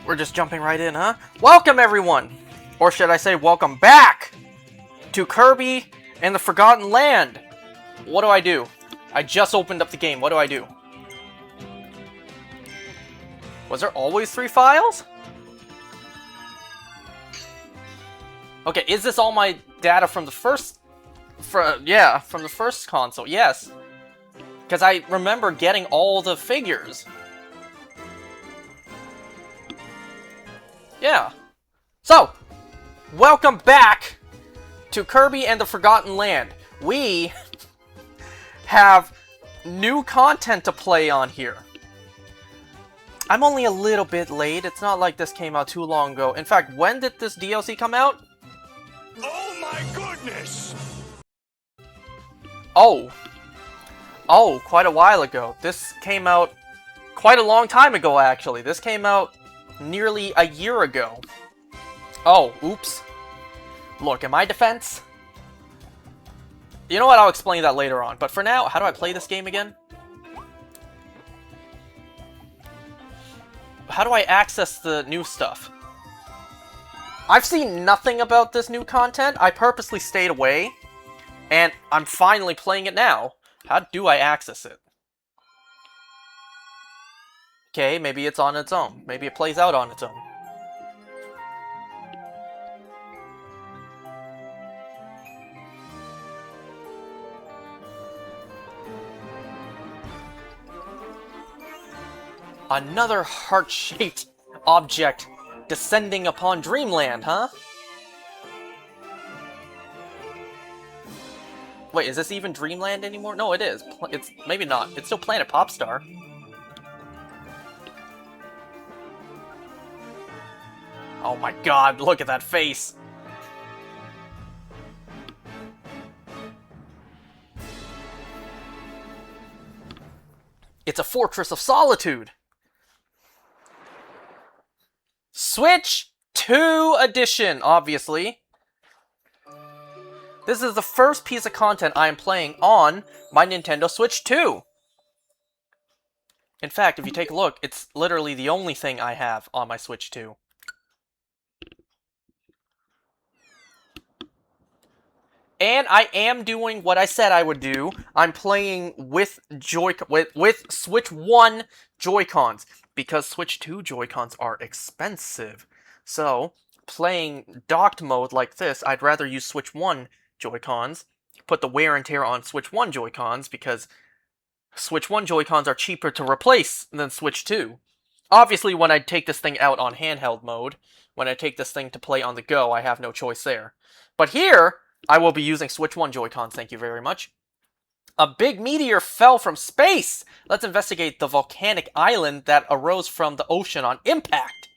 We're just jumping right in, huh? Welcome, everyone! Or should I say, welcome back to Kirby and the Forgotten Land! What do I do? I just opened up the game. What do I do? Was there always 3 files? Okay, is this all my data from the first... from the first console? Yes. Because I remember getting all the figures. Yeah. So, welcome back to Kirby and the Forgotten Land. We have new content to play on here. I'm only a little bit late. It's not like this came out too long ago. In fact, when did this DLC come out? Oh my goodness! Oh, quite a while ago. This came out quite a long time ago, actually. This came out nearly a year ago. Oh, oops. Look, in my defense... You know what, I'll explain that later on. But for now, how do I play this game again? How do I access the new stuff? I've seen nothing about this new content. I purposely stayed away. And I'm finally playing it now. How do I access it? Okay, maybe it's on its own. Maybe it plays out on its own. Another heart-shaped object descending upon Dreamland, huh? Wait, is this even Dreamland anymore? No, it is. It's maybe not. It's still Planet Popstar. Oh my god, look at that face! It's a Fortress of Solitude! Switch 2 edition, obviously. This is the first piece of content I am playing on my Nintendo Switch 2. In fact, if you take a look, it's literally the only thing I have on my Switch 2. And I am doing what I said I would do. I'm playing with Switch 1 Joy-Cons, because Switch 2 Joy-Cons are expensive. So, playing docked mode like this, I'd rather use Switch 1 Joy-Cons, put the wear and tear on Switch 1 Joy-Cons, because Switch 1 Joy-Cons are cheaper to replace than Switch 2. Obviously, when I take this thing out on handheld mode, when I take this thing to play on the go, I have no choice there. But here, I will be using Switch 1 Joy-Cons, thank you very much. A big meteor fell from space! Let's investigate the volcanic island that arose from the ocean on impact!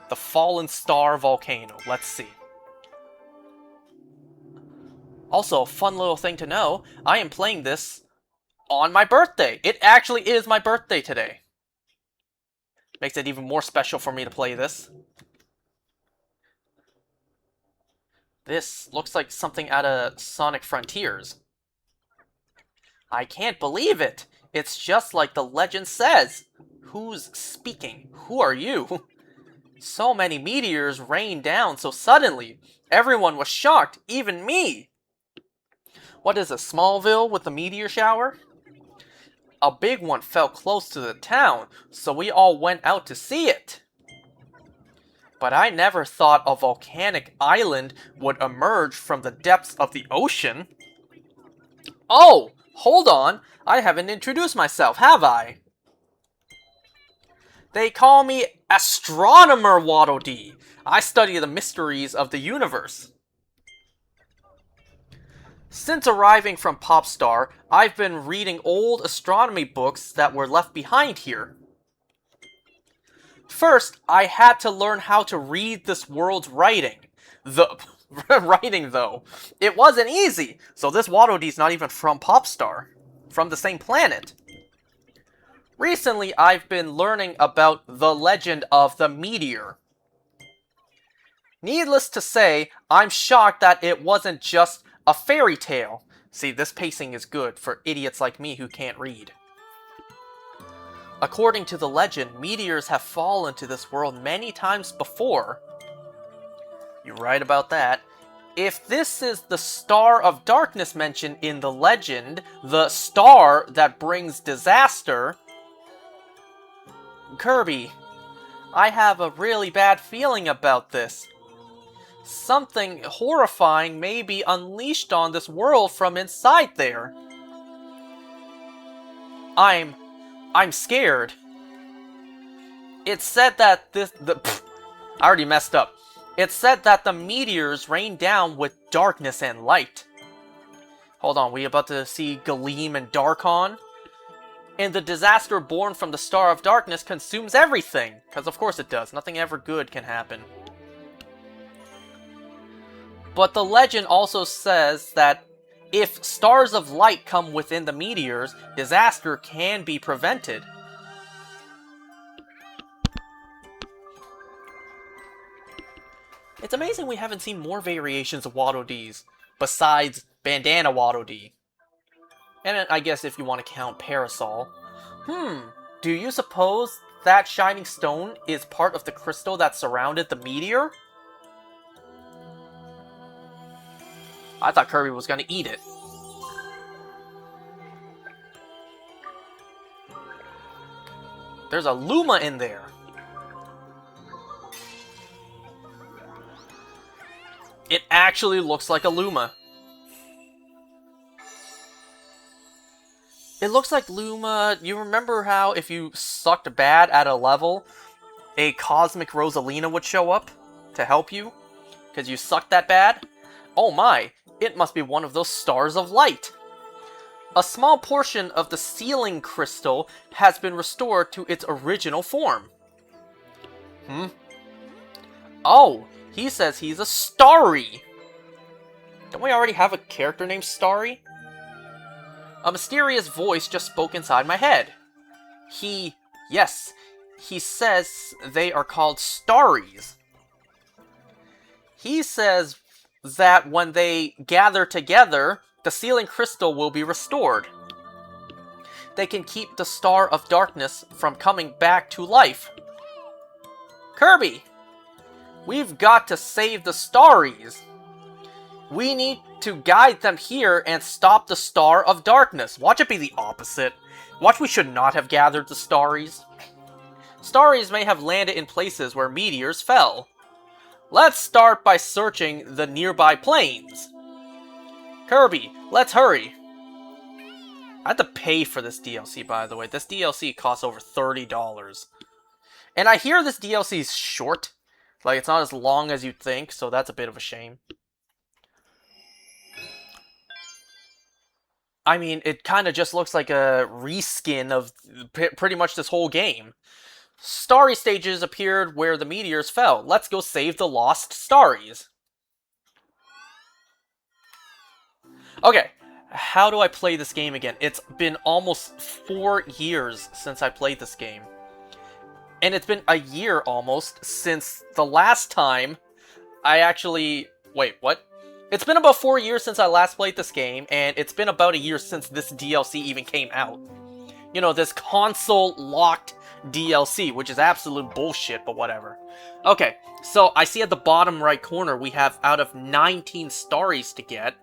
The Fallen Star Volcano. Let's see. Also, a fun little thing to know, I am playing this on my birthday. It actually is my birthday today. Makes it even more special for me to play this. This looks like something out of Sonic Frontiers. I can't believe it! It's just like the legend says. Who's speaking? Who are you? So many meteors rained down so suddenly. Everyone was shocked, even me! What is a Smallville with a meteor shower? A big one fell close to the town, so we all went out to see it. But I never thought a volcanic island would emerge from the depths of the ocean. Oh, hold on. I haven't introduced myself, have I? They call me Astronomer Waddle Dee. I study the mysteries of the universe. Since arriving from Popstar, I've been reading old astronomy books that were left behind here. First, I had to learn how to read this world's writing. Writing, though. It wasn't easy, so this Waddle Dee's not even from Popstar. From the same planet. Recently, I've been learning about the legend of the meteor. Needless to say, I'm shocked that it wasn't just a fairy tale. See, this pacing is good for idiots like me who can't read. According to the legend, meteors have fallen to this world many times before. You're right about that. If this is the Star of Darkness mentioned in the legend, the star that brings disaster... Kirby, I have a really bad feeling about this. Something horrifying may be unleashed on this world from inside there. I'm scared. It's said that I already messed up. It's said that the meteors rain down with darkness and light. Hold on, we about to see Gleam and Darkon? And the disaster born from the Star of Darkness consumes everything. Because of course it does. Nothing ever good can happen. But the legend also says that if stars of light come within the meteors, disaster can be prevented. It's amazing we haven't seen more variations of Waddle Dees, besides Bandana Waddle Dee. And I guess if you want to count Parasol. Do you suppose that shining stone is part of the crystal that surrounded the meteor? I thought Kirby was gonna eat it. There's a Luma in there. It actually looks like a Luma. It looks like Luma... You remember how if you sucked bad at a level, a Cosmic Rosalina would show up to help you? Because you sucked that bad? Oh my, it must be one of those stars of light. A small portion of the ceiling crystal has been restored to its original form. Oh, he says he's a Starry. Don't we already have a character named Starry? A mysterious voice just spoke inside my head. Yes, he says they are called Starries. He says that when they gather together, the ceiling crystal will be restored. They can keep the Star of Darkness from coming back to life. Kirby, we've got to save the Starries. We need to guide them here and stop the Star of Darkness. Watch it be the opposite. Watch we should not have gathered the Starries. Starries may have landed in places where meteors fell. Let's start by searching the nearby plains. Kirby, let's hurry. I had to pay for this DLC, by the way. This DLC costs over $30. And I hear this DLC is short. Like, it's not as long as you'd think, so that's a bit of a shame. I mean, it kind of just looks like a reskin of pretty much this whole game. Starry stages appeared where the meteors fell. Let's go save the lost Starries. Okay, how do I play this game again? It's been almost 4 years since I played this game. And it's been a year almost since the last time I actually... Wait, what? It's been about 4 years since I last played this game, and it's been about a year since this DLC even came out. You know, this console-locked DLC, which is absolute bullshit, but whatever. Okay, so I see at the bottom right corner we have out of 19 Starries to get.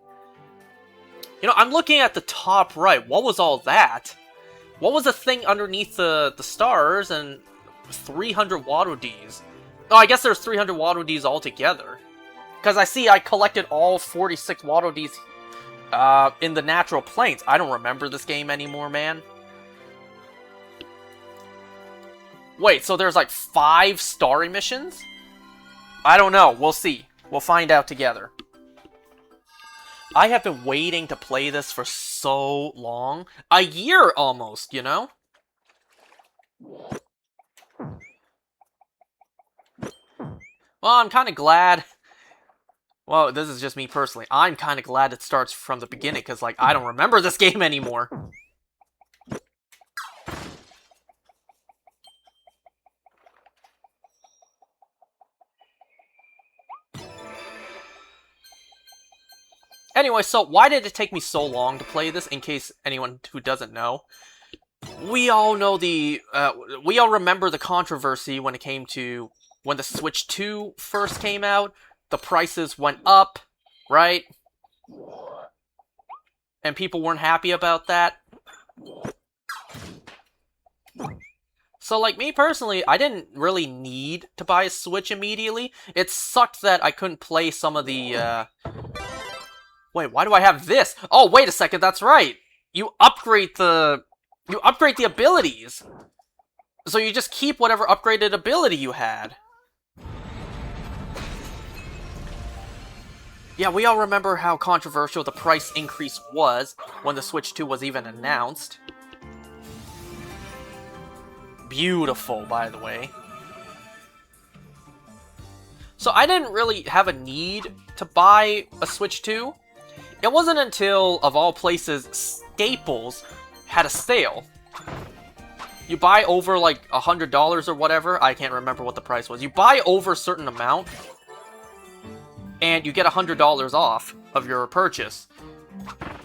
You know, I'm looking at the top right. What was all that? What was the thing underneath the stars and 300 Waddle Dees? Oh, I guess there's 300 Waddle Dees altogether. Because I see I collected all 46 Waddle Dees in the natural plains. I don't remember this game anymore, man. Wait, so there's like 5 Starry missions? I don't know. We'll see. We'll find out together. I have been waiting to play this for so long. A year almost, you know? Well, I'm kind of glad... Well, this is just me personally. I'm kind of glad it starts from the beginning, because, like, I don't remember this game anymore. Anyway, so why did it take me so long to play this, in case anyone who doesn't know? we all know we all remember the controversy when it came to when the Switch 2 first came out. The prices went up, right? And people weren't happy about that. So, like, me personally, I didn't really need to buy a Switch immediately. It sucked that I couldn't play some of the, Wait, why do I have this? Oh, wait a second, that's right! You upgrade the abilities! So you just keep whatever upgraded ability you had. Yeah, we all remember how controversial the price increase was when the Switch 2 was even announced. Beautiful, by the way. So I didn't really have a need to buy a Switch 2. It wasn't until, of all places, Staples had a sale. You buy over like $100 or whatever, I can't remember what the price was. You buy over a certain amount, and you get $100 off of your purchase.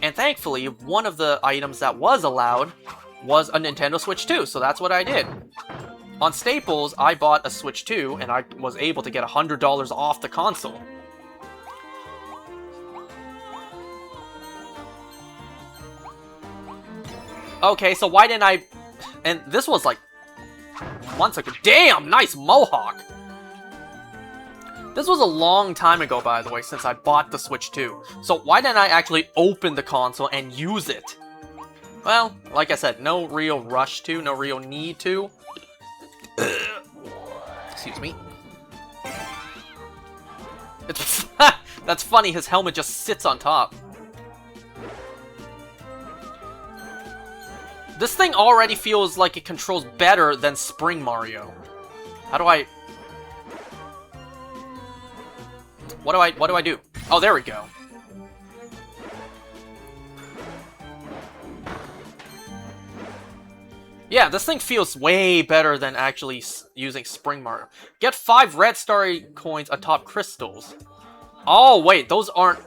And thankfully, one of the items that was allowed was a Nintendo Switch 2, so that's what I did. On Staples, I bought a Switch 2, and I was able to get $100 off the console. Okay, so why didn't I... And this was like months ago. Damn, nice mohawk! This was a long time ago, by the way, since I bought the Switch 2. So why didn't I actually open the console and use it? Well, like I said, no real rush to, no real need to. Excuse me. It's that's funny, his helmet just sits on top. This thing already feels like it controls better than Spring Mario. How do I... What do I do? Oh, there we go. Yeah, this thing feels way better than actually using Spring Mario. Get 5 red star coins atop crystals. Oh, wait, those aren't...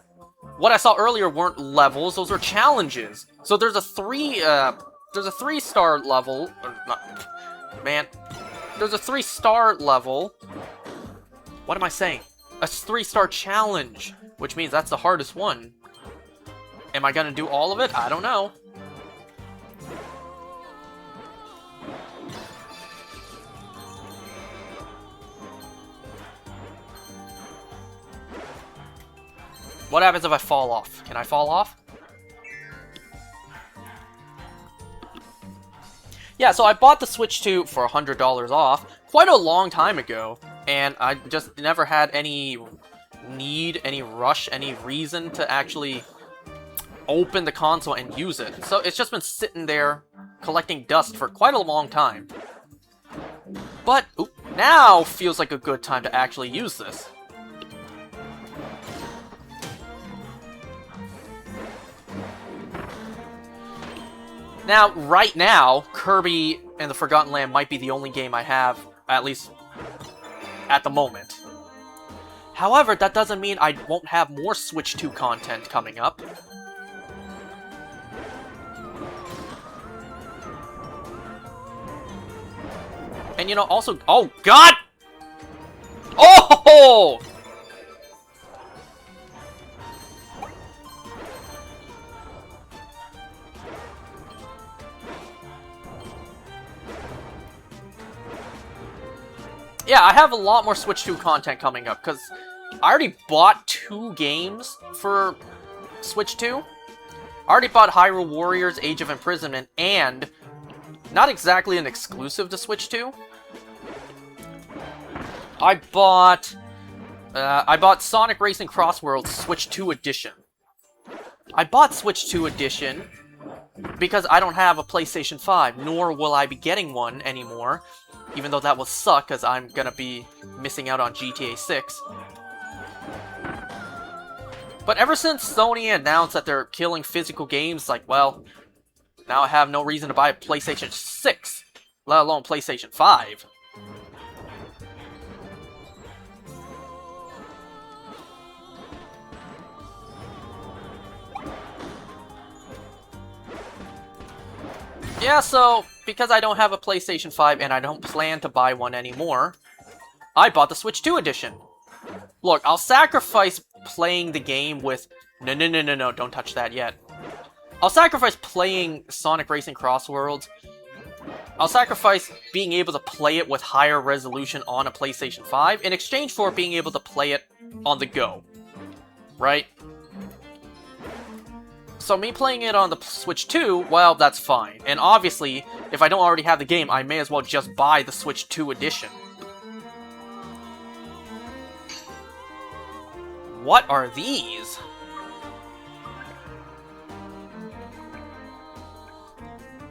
What I saw earlier weren't levels, those are challenges. So there's a 3-star level... Man. There's a 3-star level. What am I saying? A 3-star challenge, which means that's the hardest one. Am I gonna do all of it? I don't know. What happens if I fall off? Can I fall off? Yeah, so I bought the Switch 2 for $100 off quite a long time ago, and I just never had any need, any rush, any reason to actually open the console and use it. So it's just been sitting there collecting dust for quite a long time. But now feels like a good time to actually use this. Now, right now, Kirby and the Forgotten Land might be the only game I have, at least at the moment. However, that doesn't mean I won't have more Switch 2 content coming up. And you know, also... Oh, God! Oh! Yeah, I have a lot more Switch 2 content coming up, because I already bought 2 games for Switch 2. I already bought Hyrule Warriors Age of Imprisonment, and not exactly an exclusive to Switch 2. I bought Sonic Racing Cross Worlds Switch 2 Edition. I bought Switch 2 Edition because I don't have a PlayStation 5, nor will I be getting one anymore. Even though that will suck, because I'm gonna be missing out on GTA 6. But ever since Sony announced that they're killing physical games, like, well, now I have no reason to buy a PlayStation 6, let alone PlayStation 5. Yeah, so because I don't have a PlayStation 5 and I don't plan to buy one anymore, I bought the Switch 2 edition. Look, I'll sacrifice playing the game with... No, don't touch that yet. I'll sacrifice playing Sonic Racing Cross Worlds. I'll sacrifice being able to play it with higher resolution on a PlayStation 5 in exchange for being able to play it on the go. Right? So me playing it on the Switch 2, well, that's fine. And obviously, if I don't already have the game, I may as well just buy the Switch 2 edition. What are these?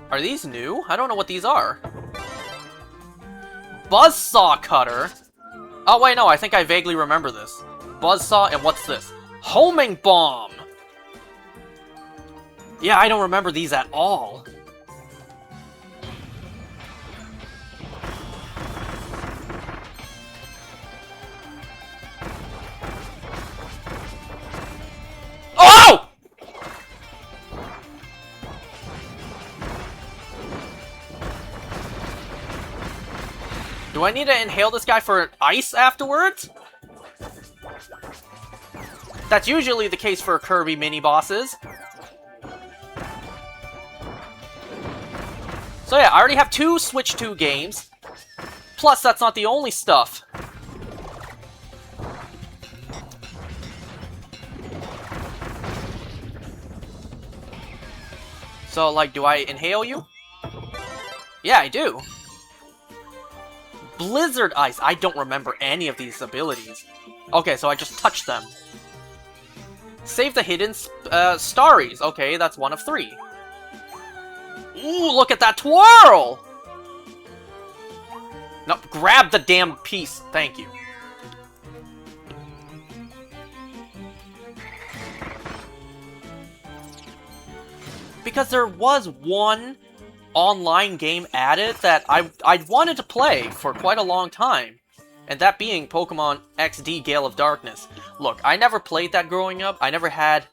Are these new? I don't know what these are. Buzzsaw cutter? Oh wait, no, I think I vaguely remember this. Buzzsaw, and what's this? Homing bomb! Yeah, I don't remember these at all. Oh! Do I need to inhale this guy for ice afterwards? That's usually the case for Kirby mini-bosses. So yeah, I already have 2 Switch 2 games. Plus, that's not the only stuff. So, like, do I inhale you? Yeah, I do. Blizzard Ice. I don't remember any of these abilities. Okay, so I just touched them. Save the hidden Starries. Okay, that's 1 of 3. Ooh, look at that twirl! No, grab the damn piece. Thank you. Because there was one online game added that I wanted to play for quite a long time. And that being Pokemon XD Gale of Darkness. Look, I never played that growing up. I never had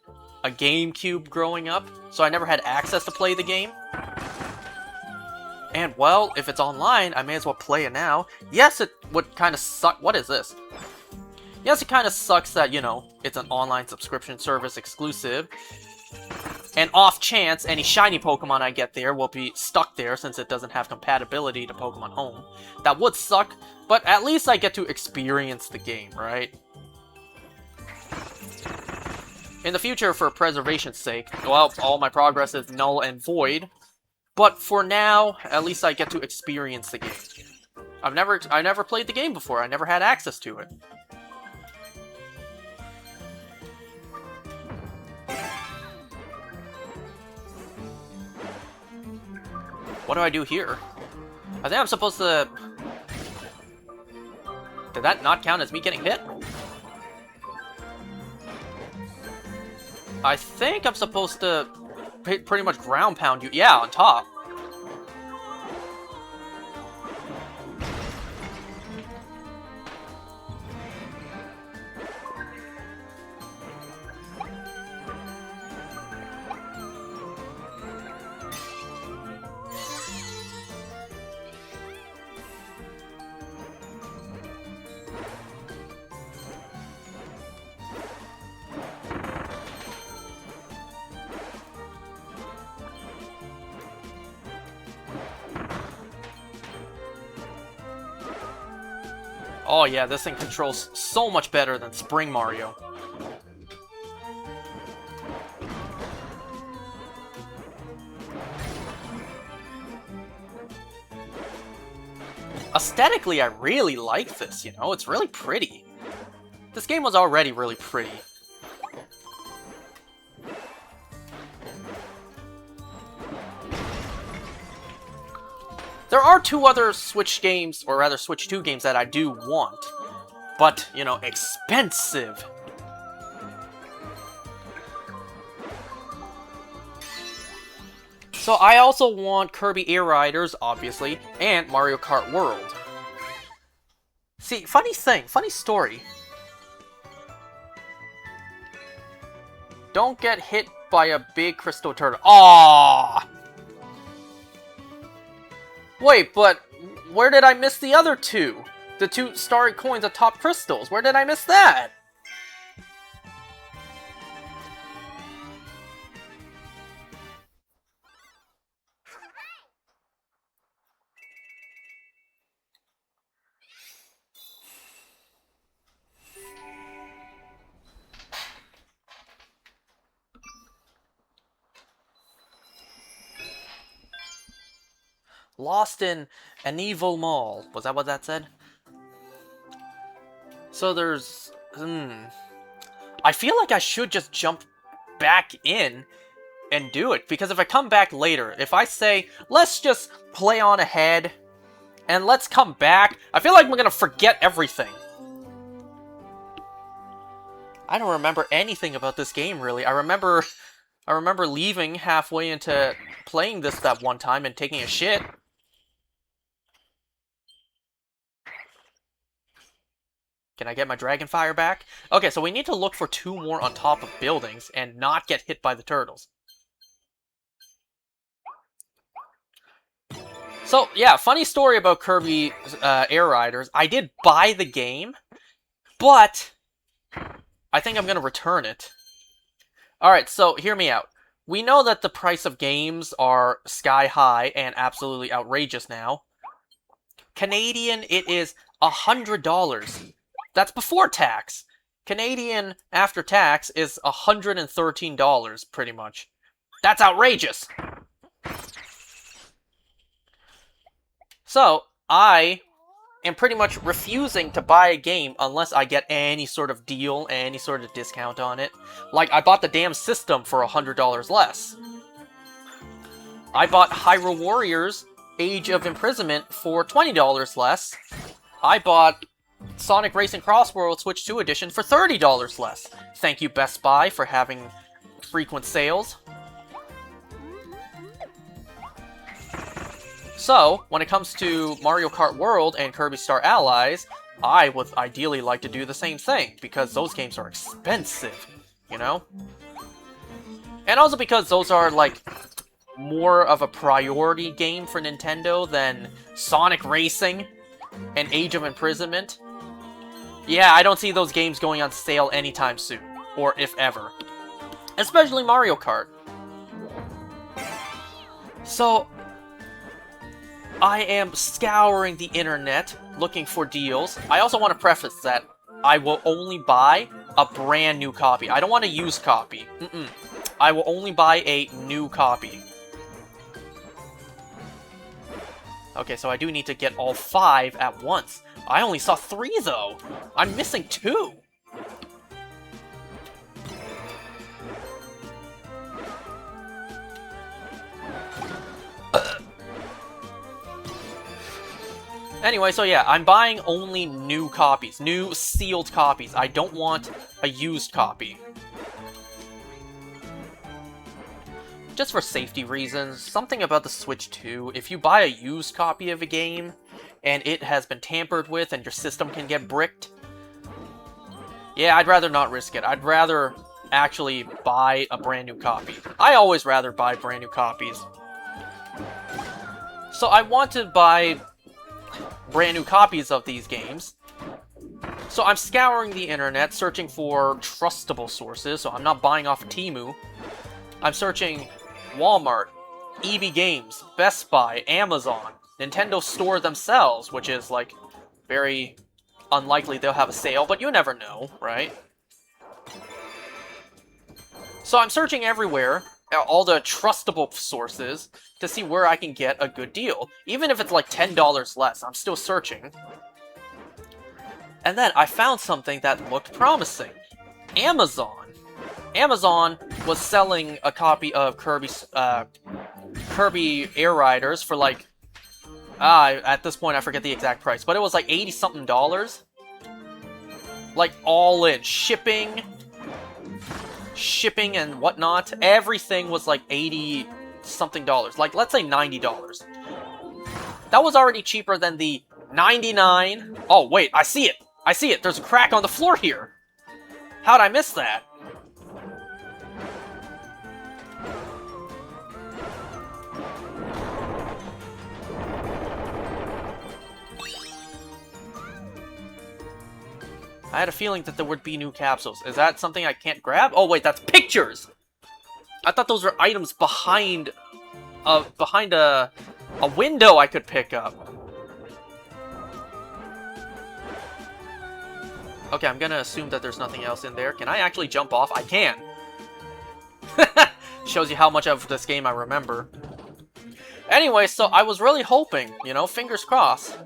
a GameCube growing up, so I never had access to play the game. And, well, if it's online, I may as well play it now. Yes, it would kind of suck. What is this? Yes, it kind of sucks that, you know, it's an online subscription service exclusive. And off chance, any shiny Pokemon I get there will be stuck there since it doesn't have compatibility to Pokemon Home. That would suck, but at least I get to experience the game, right? In the future, for preservation's sake, well, all my progress is null and void. But for now, at least I get to experience the game. I never played the game before. I never had access to it. What do I do here? I think I'm supposed to... Did that not count as me getting hit? I think I'm supposed to pretty much ground pound you. Yeah, on top. Oh yeah, this thing controls so much better than Spring Mario. Aesthetically, I really like this, you know? It's really pretty. This game was already really pretty. There are 2 other Switch games, or rather Switch 2 games that I do want. But, you know, expensive. So I also want Kirby Air Riders, obviously, and Mario Kart World. See, funny story. Don't get hit by a big crystal turtle. Aww! Wait, but where did I miss the other two? The two starry coins atop crystals. Where did I miss that? Lost in an evil mall. Was that what that said? So there's... I feel like I should just jump back in and do it. Because if I come back later, if I say, let's just play on ahead and let's come back, I feel like we're gonna forget everything. I don't remember anything about this game, really. I remember leaving halfway into playing this that one time and taking a shit. Can I get my dragon fire back? Okay, so we need to look for 2 more on top of buildings and not get hit by the turtles. So, yeah, funny story about Kirby Air Riders. I did buy the game, but I think I'm going to return it. Alright, so hear me out. We know that the price of games are sky high and absolutely outrageous now. Canadian, it is $100. That's before tax. Canadian after tax is $113, pretty much. That's outrageous! So, I am pretty much refusing to buy a game unless I get any sort of deal, any sort of discount on it. Like, I bought the damn system for $100 less. I bought Hyrule Warriors Age of Imprisonment for $20 less. I bought Sonic Racing Cross World Switch 2 Edition for $30 less. Thank you, Best Buy, for having frequent sales. So, when it comes to Mario Kart World and Kirby Star Allies, I would ideally like to do the same thing, because those games are expensive, you know? And also because those are, like, more of a priority game for Nintendo than Sonic Racing and Age of Imprisonment. Yeah, I don't see those games going on sale anytime soon, or if ever. Especially Mario Kart. So, I am scouring the internet looking for deals. I also want to preface that I will only buy a brand new copy. I don't want a used copy. I will only buy a new copy. Okay, so I do need to get all 5 at once. I only saw 3, though. I'm missing 2. Anyway, so yeah, I'm buying only new copies. New sealed copies. I don't want a used copy. Just for safety reasons, something about the Switch 2, if you buy a used copy of a game, and it has been tampered with and your system can get bricked, yeah, I'd rather not risk it. I'd rather actually buy a brand new copy. I always rather buy brand new copies. So I want to buy brand new copies of these games. So I'm scouring the internet, searching for trustable sources, so I'm not buying off of Temu. I'm searching Walmart, EB Games, Best Buy, Amazon, Nintendo Store themselves, which is, like, very unlikely they'll have a sale, but you never know, right? So I'm searching everywhere, all the trustable sources, to see where I can get a good deal. Even if it's like $10 less, I'm still searching. And then I found something that looked promising. Amazon. Amazon was selling a copy of Kirby Air Riders for like... at this point I forget the exact price, but it was like $80-something. Like, all in. Shipping and whatnot. Everything was like $80-something. Like, let's say $90. That was already cheaper than the $99... Oh, wait, I see it! I see it! There's a crack on the floor here! How'd I miss that? I had a feeling that there would be new capsules. Is that something I can't grab? Oh wait, that's pictures! I thought those were items behind a window I could pick up. Okay, I'm gonna assume that there's nothing else in there. Can I actually jump off? I can! Shows you how much of this game I remember. Anyway, so I was really hoping, you know, fingers crossed,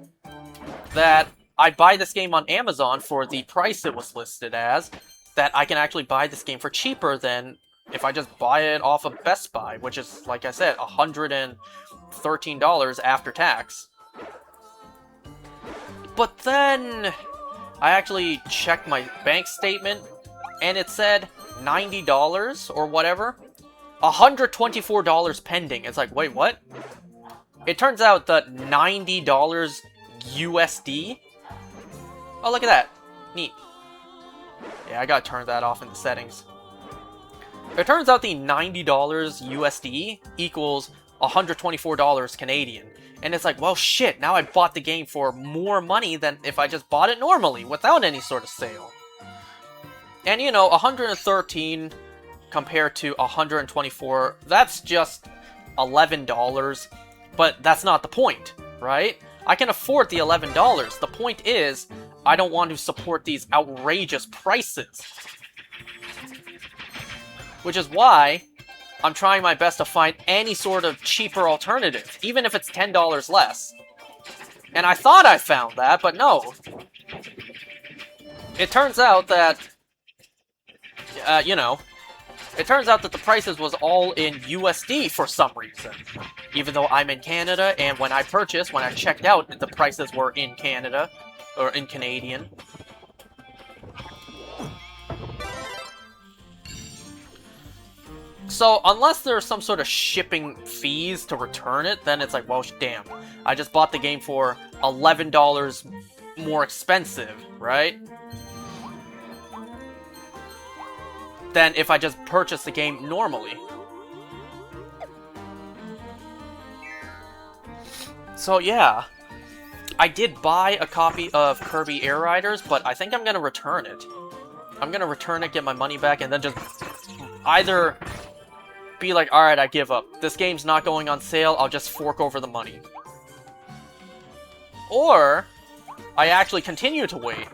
that I buy this game on Amazon for the price it was listed as, that I can actually buy this game for cheaper than if I just buy it off of Best Buy, which is, like I said, $113 after tax. But then I actually checked my bank statement, and it said $90 or whatever. $124 pending. It's like, wait, what? It turns out that $90 USD. Oh, look at that. Neat. Yeah, I gotta turn that off in the settings. It turns out the $90 USD equals $124 Canadian. And it's like, well, shit, now I bought the game for more money than if I just bought it normally, without any sort of sale. And, you know, 113 compared to 124, that's just $11. But that's not the point, right? I can afford the $11. The point is, I don't want to support these outrageous prices. Which is why I'm trying my best to find any sort of cheaper alternative, even if it's $10 less. And I thought I found that, but no. It turns out that, you know, it turns out that the prices was all in USD for some reason. Even though I'm in Canada, and when I purchased, when I checked out, the prices were in Canada, or in Canadian. So, unless there's some sort of shipping fees to return it, then it's like, well, damn. I just bought the game for $11 more expensive, right? Than if I just purchased the game normally. So, yeah. I did buy a copy of Kirby Air Riders, but I think I'm gonna return it. I'm gonna return it, get my money back, and then just either be like, alright, I give up. This game's not going on sale, I'll just fork over the money. Or, I actually continue to wait.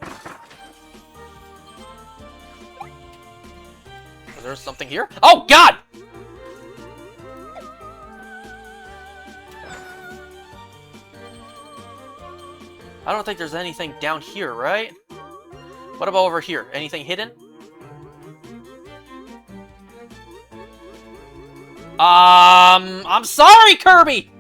Is there something here? Oh, God! I don't think there's anything down here, right? What about over here? Anything hidden? I'm sorry, Kirby!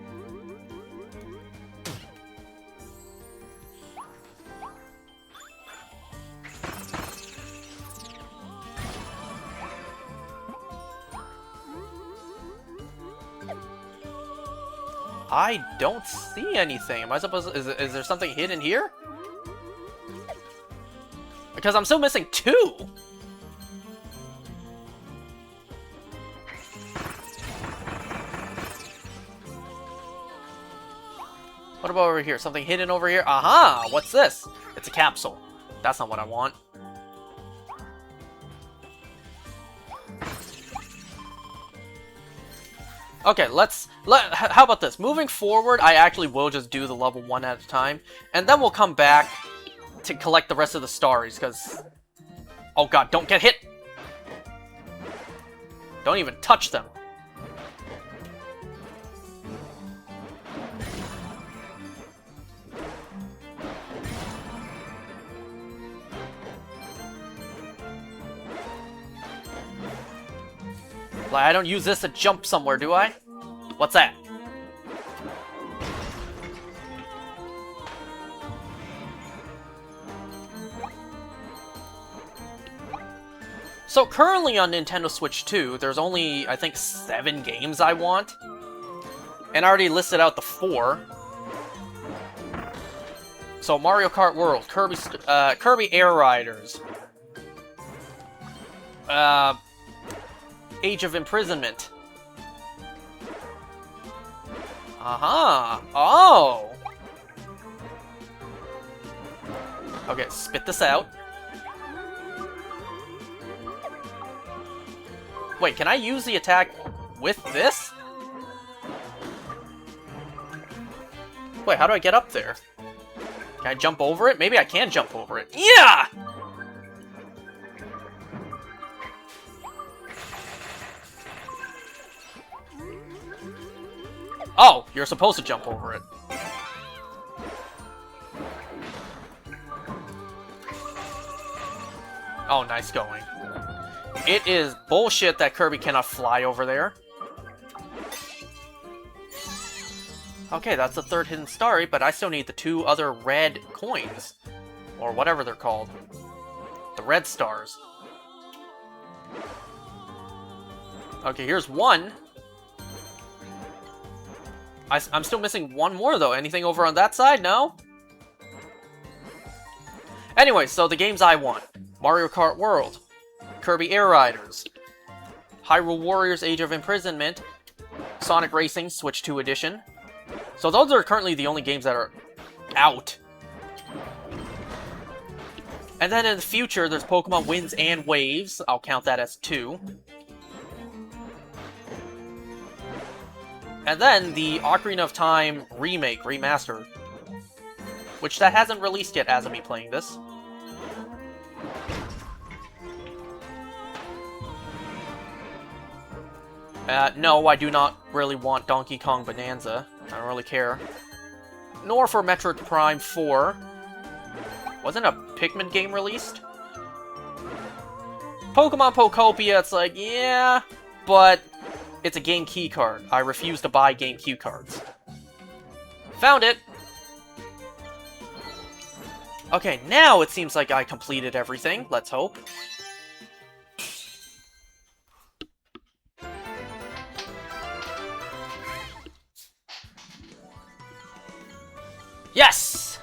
I don't see anything. Am I supposed to... Is there something hidden here? Because I'm still missing 2! What about over here? Something hidden over here? Aha! What's this? It's a capsule. That's not what I want. Okay, how about this? Moving forward, I actually will just do the level 1 at a time, and then we'll come back to collect the rest of the stars, because... Oh god, don't get hit! Don't even touch them. Like, I don't use this to jump somewhere, do I? What's that? So currently on Nintendo Switch 2, there's only, I think, 7 games I want. And I already listed out the 4. So Mario Kart World, Kirby Air Riders, Age of Imprisonment. Aha! Oh! Okay, spit this out. Wait, can I use the attack with this? Wait, how do I get up there? Can I jump over it? Maybe I can jump over it. Yeah! Oh, you're supposed to jump over it. Oh, nice going. It is bullshit that Kirby cannot fly over there. Okay, that's the third hidden star, but I still need the 2 other red coins. Or whatever they're called. The red stars. Okay, here's 1. I'm still missing 1 more, though. Anything over on that side? No? Anyway, so the games I want. Mario Kart World. Kirby Air Riders. Hyrule Warriors Age of Imprisonment. Sonic Racing Switch 2 Edition. So those are currently the only games that are out. And then in the future, there's Pokemon Winds and Waves. I'll count that as 2. And then the Ocarina of Time remake, remaster. Which that hasn't released yet as of me playing this. No, I do not really want Donkey Kong Bonanza. I don't really care. Nor for Metroid Prime 4. Wasn't a Pikmin game released? Pokemon Pokopia, it's like, yeah, but it's a game key card. I refuse to buy game key cards. Found it! Okay, now it seems like I completed everything. Let's hope. Yes!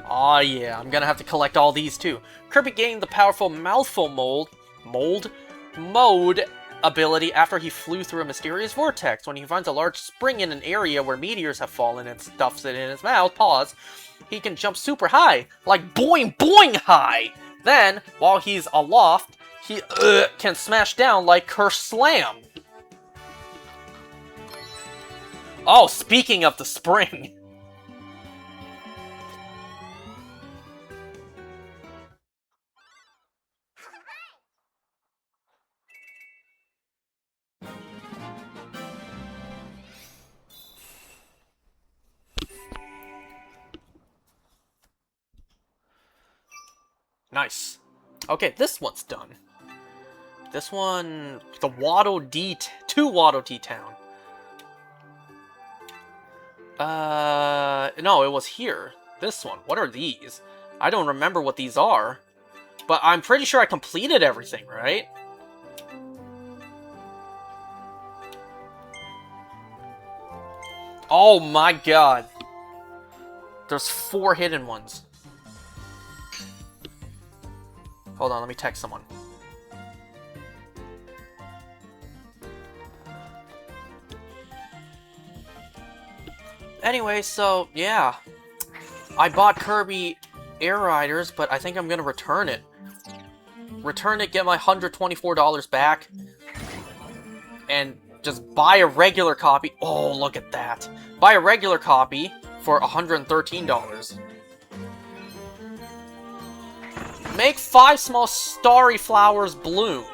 Aw, yeah, I'm gonna have to collect all these too. Kirby gained the powerful mouthful mode ability after he flew through a mysterious vortex. When he finds a large spring in an area where meteors have fallen and stuffs it in his mouth, he can jump super high, like boing boing high! Then, while he's aloft, he can smash down like Curse Slam. Oh, speaking of the spring. Nice. Okay, this one's done. This one, the Waddle Dee Town. No, it was here. This one. What are these? I don't remember what these are. But I'm pretty sure I completed everything, right? Oh my god. There's 4 hidden ones. Hold on, let me text someone. Anyway, so, yeah. I bought Kirby Air Riders, but I think I'm gonna return it. Return it, get my $124 back, and just buy a regular copy. Oh, look at that. Buy a regular copy for $113. Make 5 small starry flowers bloom.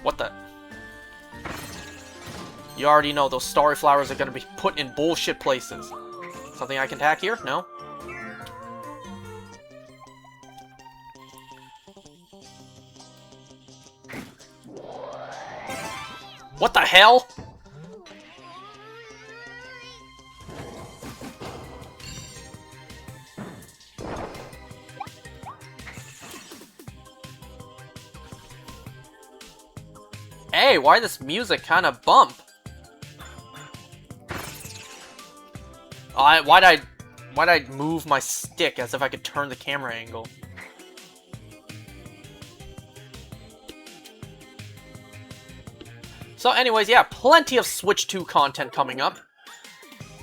What the? You already know those starry flowers are gonna be put in bullshit places. Something I can hack here? No? What the hell? Hey, why this music kind of bump? Why'd I move my stick as if I could turn the camera angle? So anyways, yeah, plenty of Switch 2 content coming up.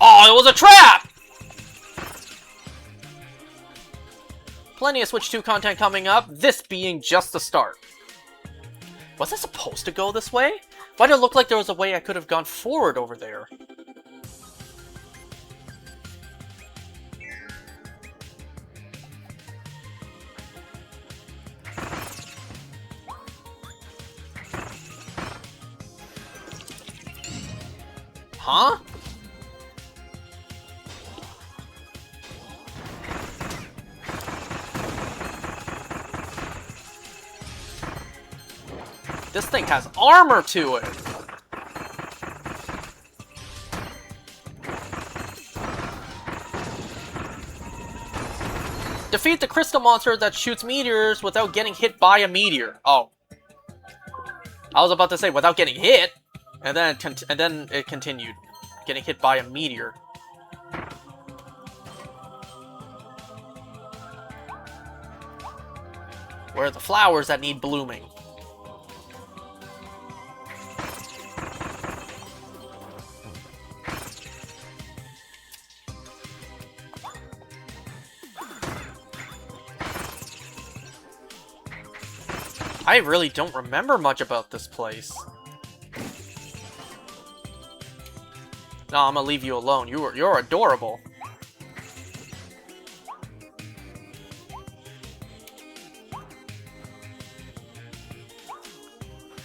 Oh, it was a trap! Plenty of Switch 2 content coming up, this being just the start. Was I supposed to go this way? Why did it look like there was a way I could have gone forward over there? Huh? This thing has armor to it! Defeat the crystal monster that shoots meteors without getting hit by a meteor. Oh. I was about to say, without getting hit! And then it continued. Getting hit by a meteor. Where are the flowers that need blooming? I really don't remember much about this place. No, I'm gonna leave you alone. You're adorable.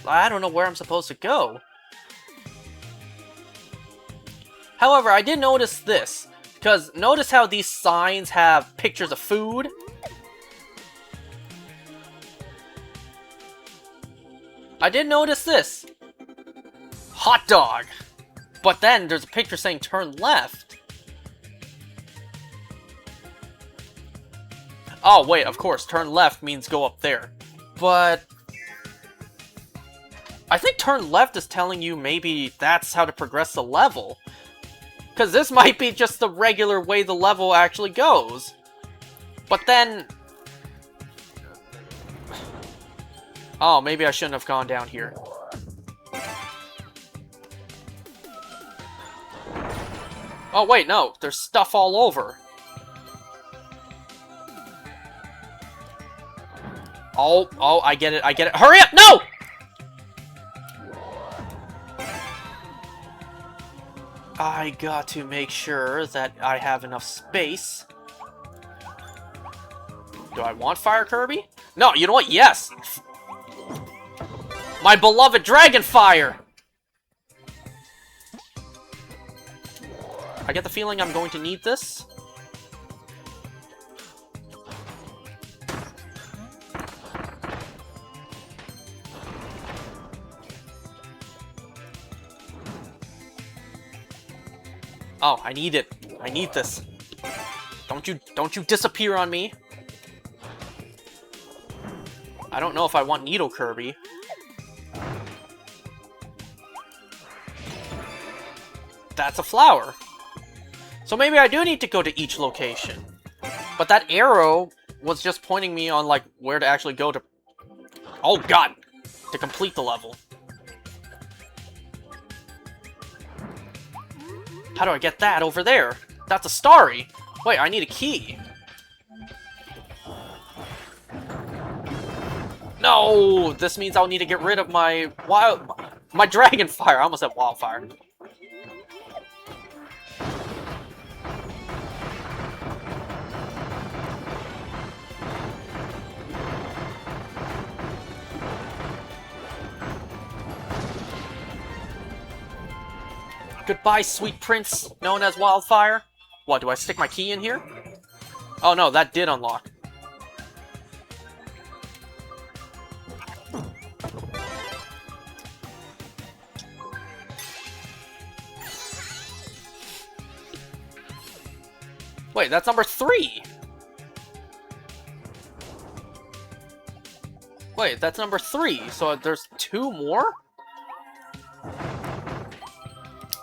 I don't know where I'm supposed to go. However, I did notice this. Because notice how these signs have pictures of food? I did notice this. Hot dog. But then there's a picture saying turn left. Oh, wait, of course, turn left means go up there. But I think turn left is telling you maybe that's how to progress the level. Because this might be just the regular way the level actually goes. But then... oh, maybe I shouldn't have gone down here. Oh, wait, no. There's stuff all over. Oh, I get it, I get it. Hurry up! No! I got to make sure that I have enough space. Do I want Fire Kirby? No, you know what? Yes! My beloved Dragon Fire! I get the feeling I'm going to need this. Oh, I need it. I need this. Don't you disappear on me. I don't know if I want Needle Kirby. That's a flower. So maybe I do need to go to each location. But that arrow was just pointing me on, like, where to actually go to... oh, God! To complete the level. How do I get that over there? That's a starry. Wait, I need a key. No! This means I'll need to get rid of my my Dragon Fire. I almost said Wildfire. Goodbye, sweet prince, known as Wildfire. What, do I stick my key in here? Oh no, that did unlock. Wait, that's number 3! Wait, that's number 3, so there's 2 more?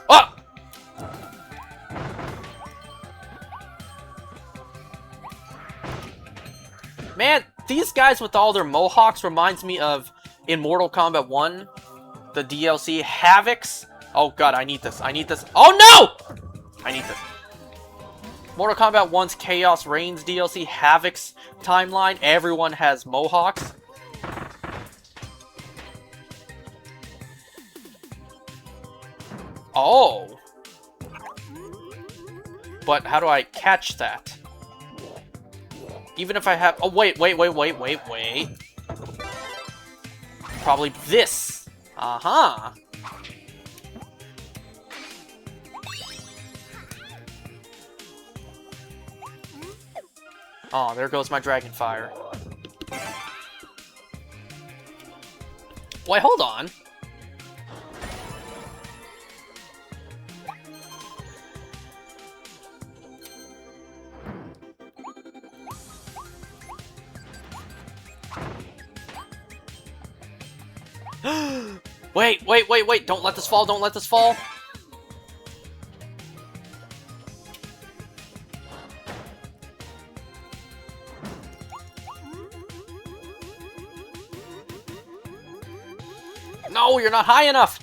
Oh! Man, these guys with all their mohawks reminds me of in Mortal Kombat 1, the DLC, Havocs. Oh god, I need this. I need this. Oh no! I need this. Mortal Kombat 1's Chaos Reigns DLC, Havoc's timeline, everyone has mohawks. Oh! But how do I catch that? Even if I have... Oh, wait. Probably this. Aha! Oh, there goes my dragon fire. Wait, hold on. Wait. Don't let this fall. Don't let this fall. No, you're not high enough.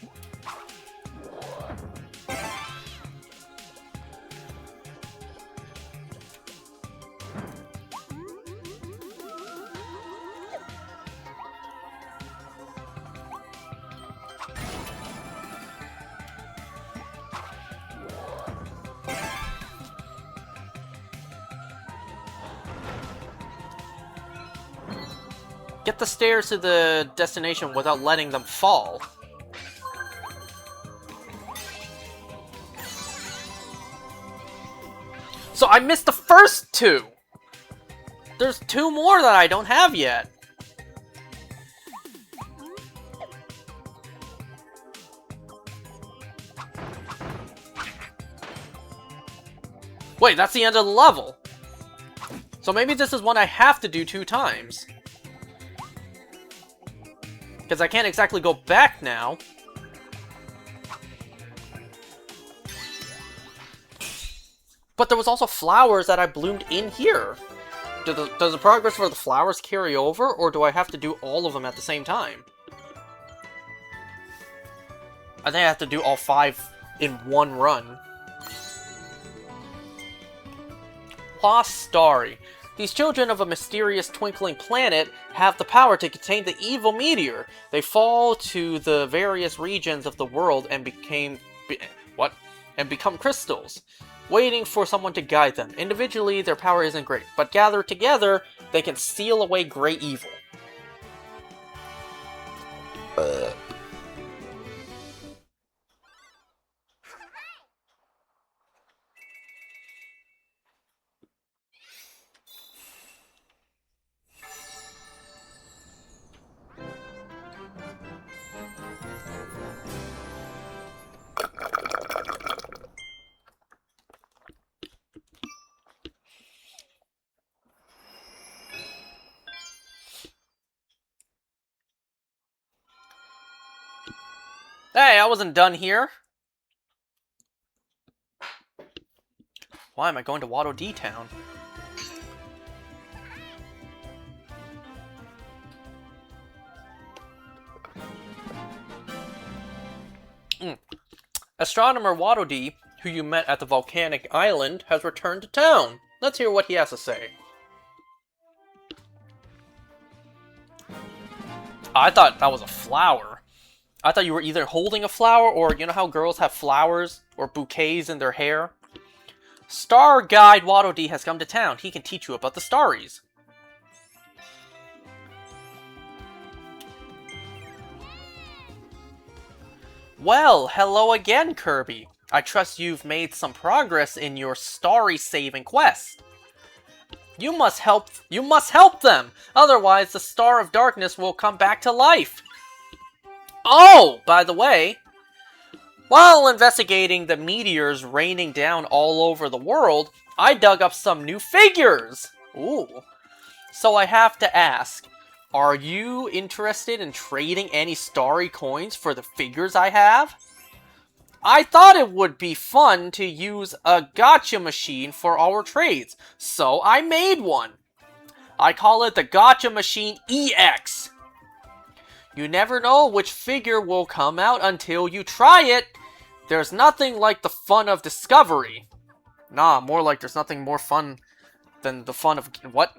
Get the stairs to the destination without letting them fall. So I missed the first two! There's two more that I don't have yet. Wait, that's the end of the level. So maybe this is one I have to do 2 times. Because I can't exactly go back now. But there was also flowers that I bloomed in here. Does the progress for the flowers carry over, or do I have to do all of them at the same time? I think I have to do all 5 in one run. Lost Starry. These children of a mysterious twinkling planet have the power to contain the evil meteor. They fall to the various regions of the world and become crystals, waiting for someone to guide them. Individually, their power isn't great, but gathered together, they can seal away great evil. Hey, I wasn't done here. Why am I going to Waddle D Town? Astronomer Waddle D, who you met at the volcanic island, has returned to town. Let's hear what he has to say. I thought that was a flower. I thought you were either holding a flower, or you know how girls have flowers or bouquets in their hair? Star Guide Waddle Dee has come to town. He can teach you about the Starries. Well, hello again, Kirby. I trust you've made some progress in your Starry saving quest. You must help them! Otherwise, the Star of Darkness will come back to life! Oh, by the way, while investigating the meteors raining down all over the world, I dug up some new figures! Ooh. So I have to ask, are you interested in trading any Starry coins for the figures I have? I thought it would be fun to use a gacha machine for our trades, so I made one. I call it the Gacha Machine EX. You never know which figure will come out until you try it. There's nothing like the fun of discovery. Nah, more like there's nothing more fun than the fun of... What?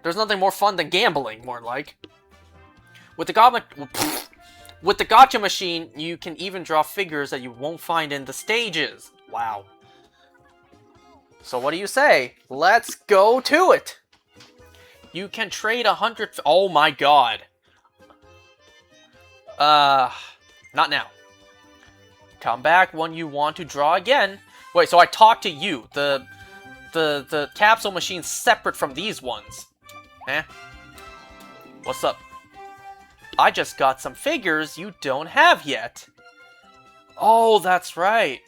There's nothing more fun than gambling, more like. With the gotcha machine, you can even draw figures that you won't find in the stages. Wow. So what do you say? Let's go to it! You can trade 100... Oh my god. Not now. Come back when you want to draw again. Wait, so I talked to you. The capsule machine's separate from these ones. Eh? What's up? I just got some figures you don't have yet. Oh, that's right.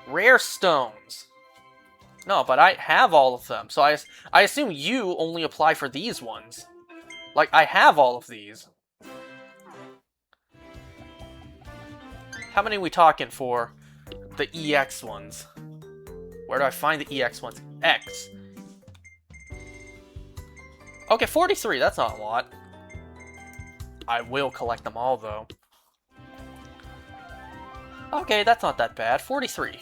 Rare stones. No, but I have all of them. So I assume you only apply for these ones. Like, I have all of these. How many are we talking for the EX ones? Where do I find the EX ones? X. Okay, 43, that's not a lot. I will collect them all, though. Okay, that's not that bad. 43.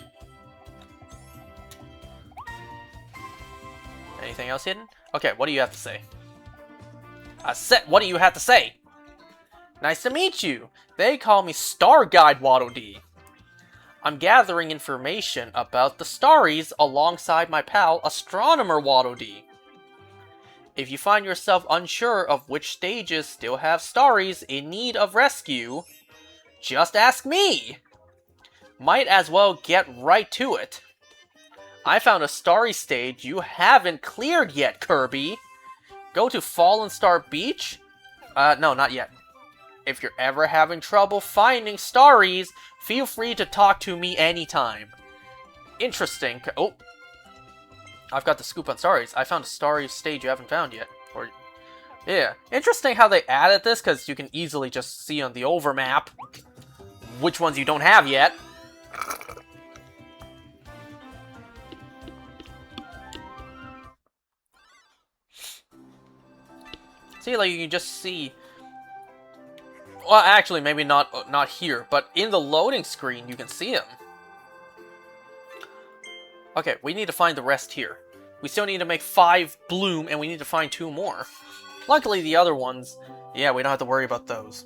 Anything else hidden? Okay, what do you have to say? What do you have to say? Nice to meet you. They call me Star Guide Waddle Dee. I'm gathering information about the starries alongside my pal Astronomer Waddle Dee. If you find yourself unsure of which stages still have starries in need of rescue, just ask me! Might as well get right to it. I found a starry stage you haven't cleared yet, Kirby. Go to Fallen Star Beach? No, not yet. If you're ever having trouble finding starries, feel free to talk to me anytime. Interesting. Oh. I've got the scoop on starries. I found a starry stage you haven't found yet. Or, yeah. Interesting how they added this, because you can easily just see on the overmap which ones you don't have yet. See, like, you can just see... Well, actually, maybe not here, but in the loading screen, you can see them. Okay, we need to find the rest here. We still need to make 5 bloom, and we need to find 2 more. Luckily, the other ones, yeah, we don't have to worry about those.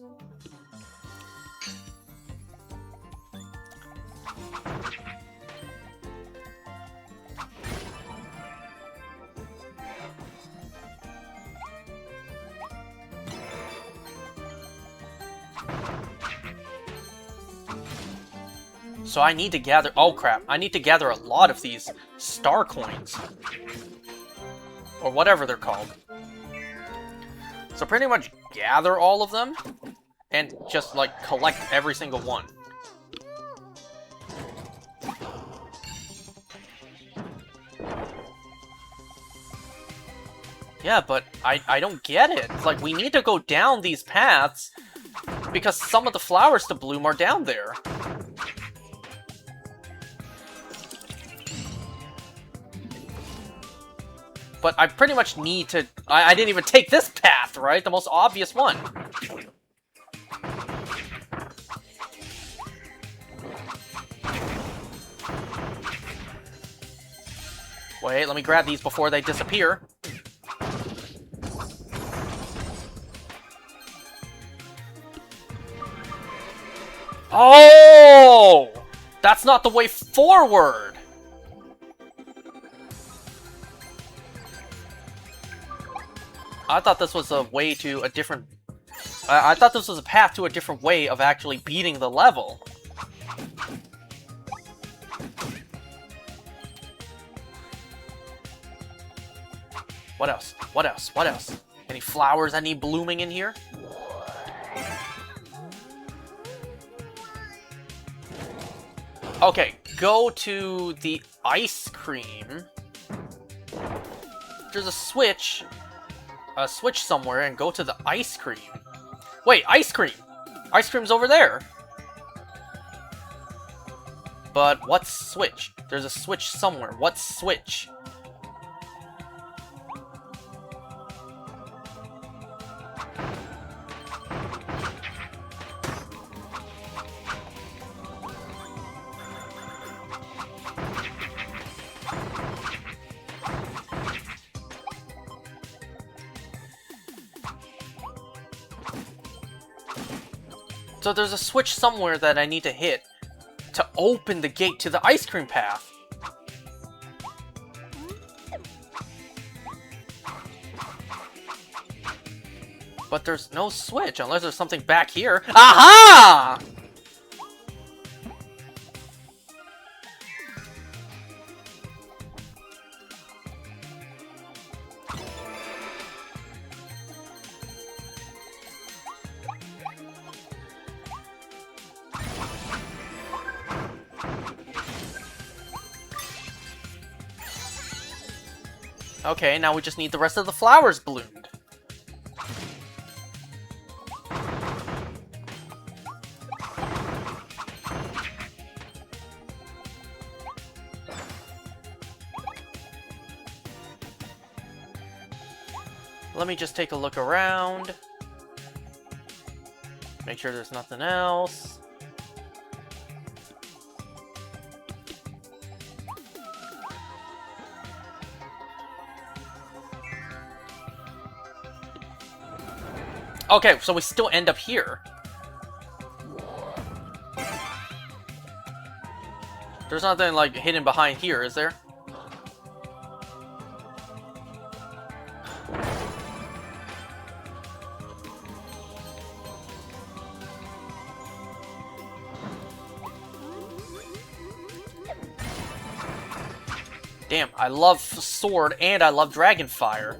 So I need to gather... Oh crap, I need to gather a lot of these star coins. Or whatever they're called. So pretty much gather all of them, and just like collect every single one. Yeah, but I don't get it. It's like, we need to go down these paths, because some of the flowers to bloom are down there. But I pretty much need to... I didn't even take this path, right? The most obvious one. Wait, let me grab these before they disappear. Oh! That's not the way forward! I thought this was a way to a different... I thought this was a path to a different way of actually beating the level. What else? What else? What else? Any flowers that need blooming in here? Okay, go to the ice cream. There's a switch somewhere and go to the ice cream. Wait, ice cream! Ice cream's over there! But what switch? There's a switch somewhere. What switch? So there's a switch somewhere that I need to hit to open the gate to the ice cream path. But there's no switch unless there's something back here. Aha! Okay, now we just need the rest of the flowers bloomed. Let me just take a look around. Make sure there's nothing else. Okay, so we still end up here. There's nothing, like, hidden behind here, is there? Damn, I love sword and I love dragon fire.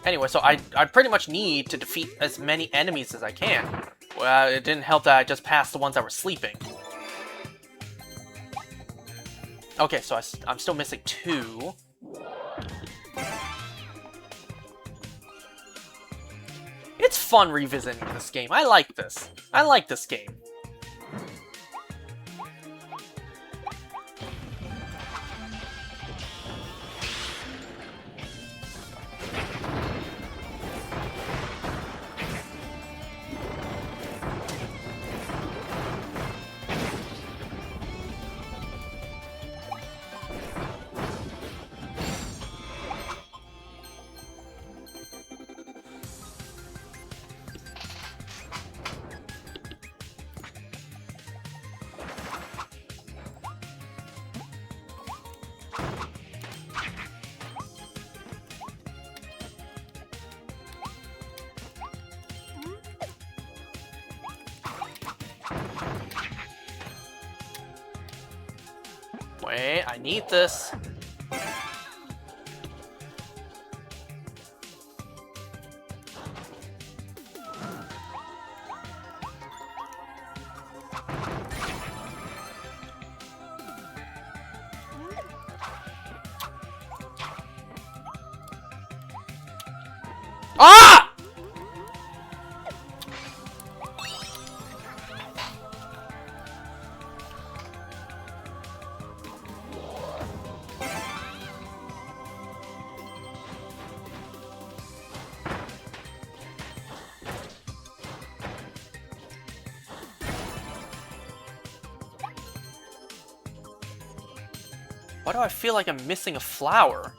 Anyway, so I pretty much need to defeat as many enemies as I can. Well, it didn't help that I just passed the ones that were sleeping. Okay, so I'm still missing 2. It's fun revisiting this game. I like this. I like this game. Wait, I need this. Ah! Why do I feel like I'm missing a flower?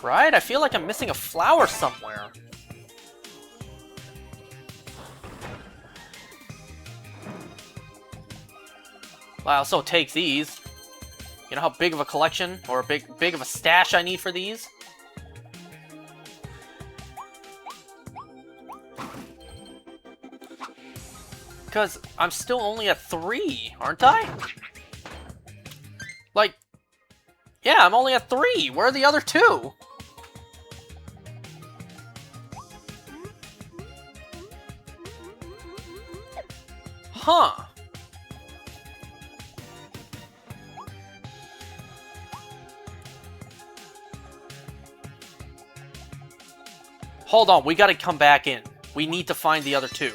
Right? I feel like I'm missing a flower somewhere. Well, I'll also take these. You know how big of a collection or big of a stash I need for these? Because I'm still only at 3, aren't I? Like, yeah, I'm only at 3. Where are the other 2? Huh. Hold on, we gotta come back in. We need to find the other 2.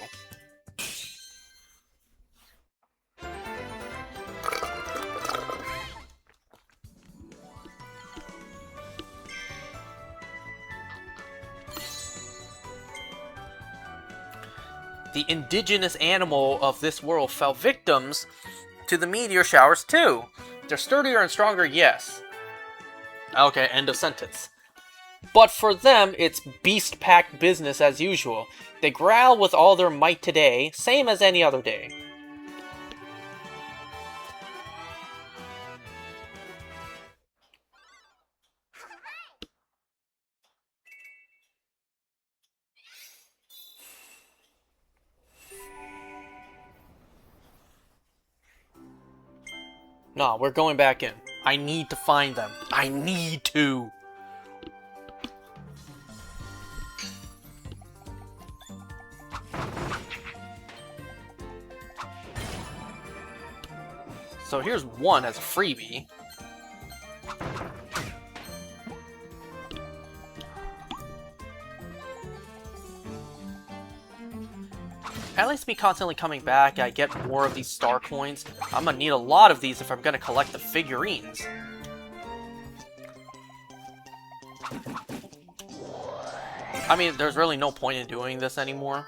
the indigenous animal of this world fell victims to the meteor showers too. They're sturdier and stronger, yes. Okay, end of sentence. But for them, it's beast-packed business as usual. They growl with all their might today, same as any other day. No, we're going back in. I need to find them. I need to. So here's one as a freebie. At least me constantly coming back, I get more of these star coins. I'm gonna need a lot of these if I'm gonna collect the figurines. I mean, there's really no point in doing this anymore.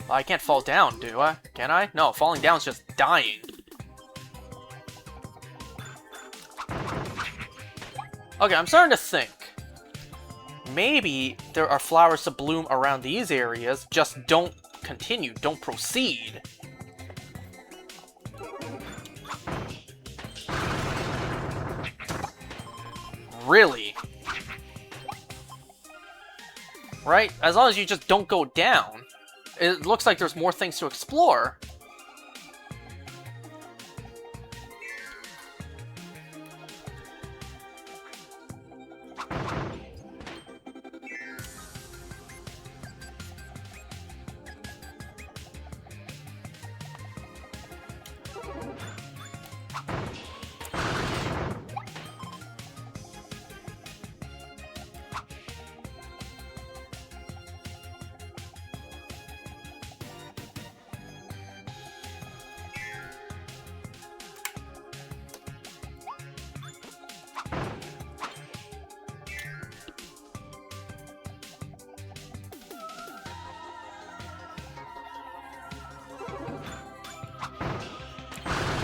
I can't fall down, do I? Can I? No, falling down is just dying. Okay, I'm starting to think. Maybe there are flowers to bloom around these areas, just don't continue, don't proceed. Really? Right? As long as you just don't go down. It looks like there's more things to explore.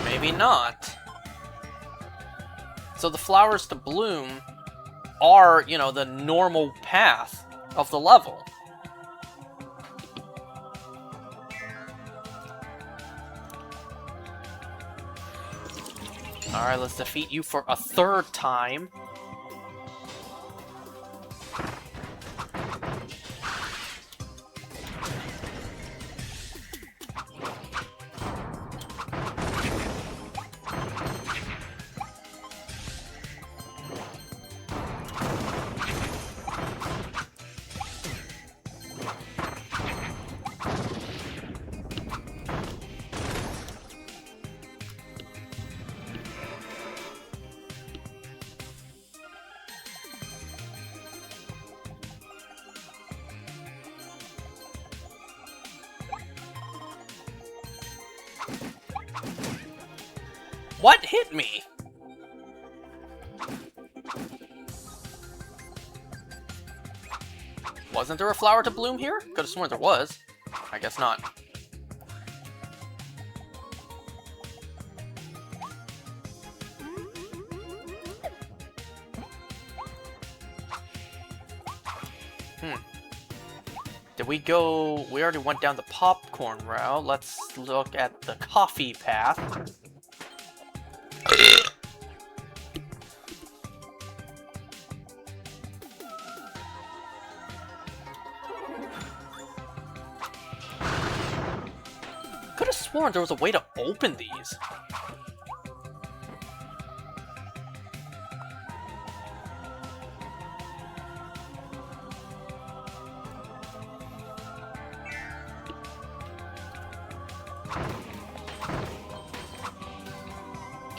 Maybe not. So the flowers to bloom are, you know, the normal path of the level. Alright, let's defeat you for a third time. What hit me? Wasn't there a flower to bloom here? Could have sworn there was. I guess not. Did we go... We already went down the popcorn route. Let's look at the coffee path. Could have sworn there was a way to open these.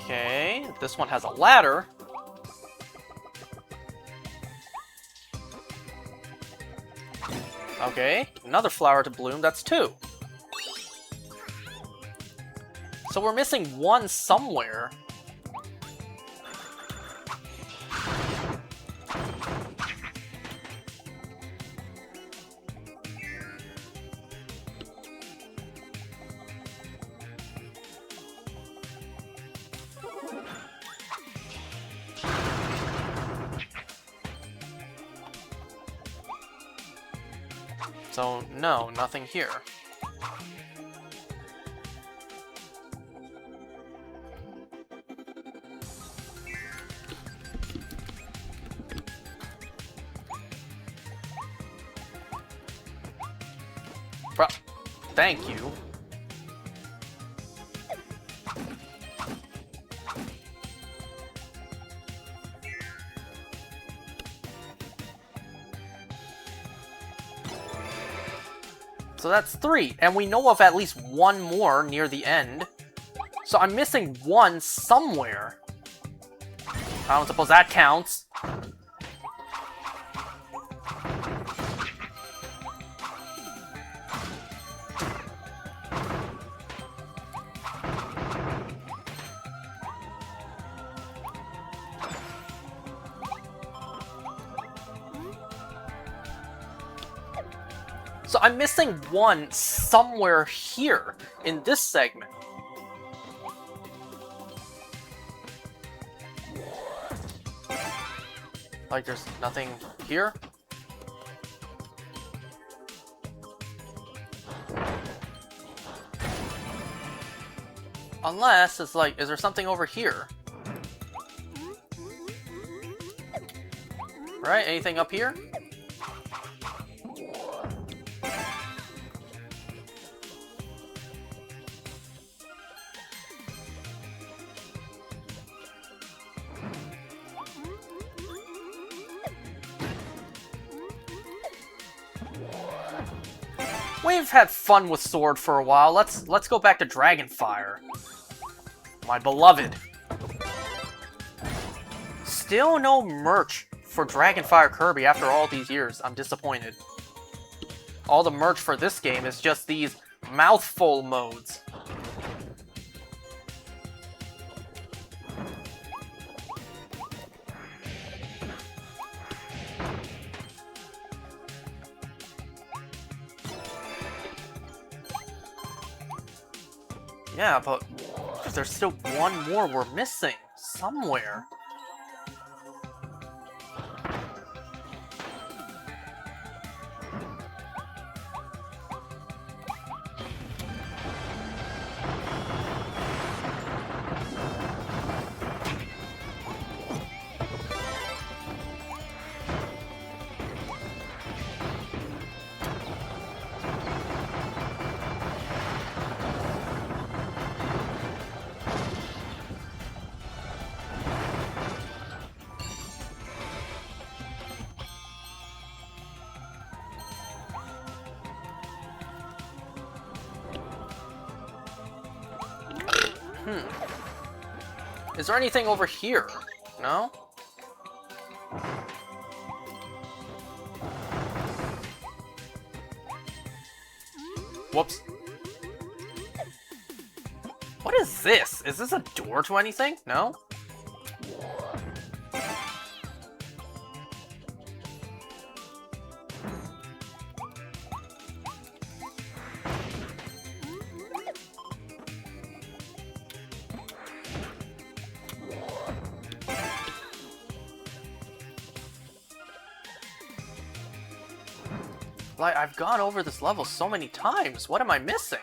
Okay, this one has a ladder. Okay, another flower to bloom, that's 2. So we're missing one somewhere. So, no, nothing here. Thank you. So that's 3, and we know of at least one more near the end. So I'm missing one somewhere. I don't suppose that counts. So I'm missing one somewhere here in this segment. Like there's nothing here? Unless it's like, is there something over here? Right? Anything up here? We've had fun with Sword for a while. Let's go back to Dragonfire. My beloved. Still no merch for Dragonfire Kirby after all these years. I'm disappointed. All the merch for this game is just these mouthful modes. Yeah, but there's still one more we're missing somewhere. Is there anything over here? No? Whoops. What is this? Is this a door to anything? No? Like, I've gone over this level so many times. What am I missing?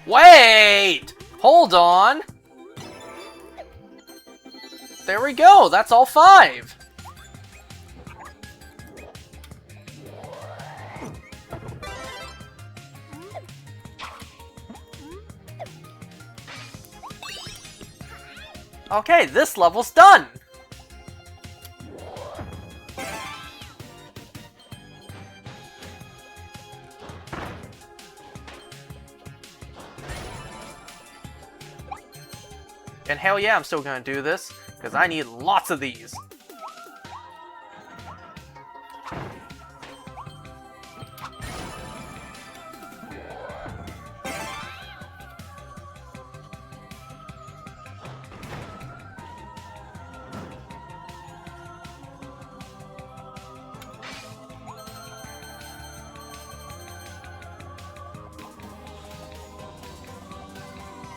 Wait! Hold on! There we go! That's all 5! Okay, this level's done! And hell yeah, I'm still gonna do this, because I need lots of these.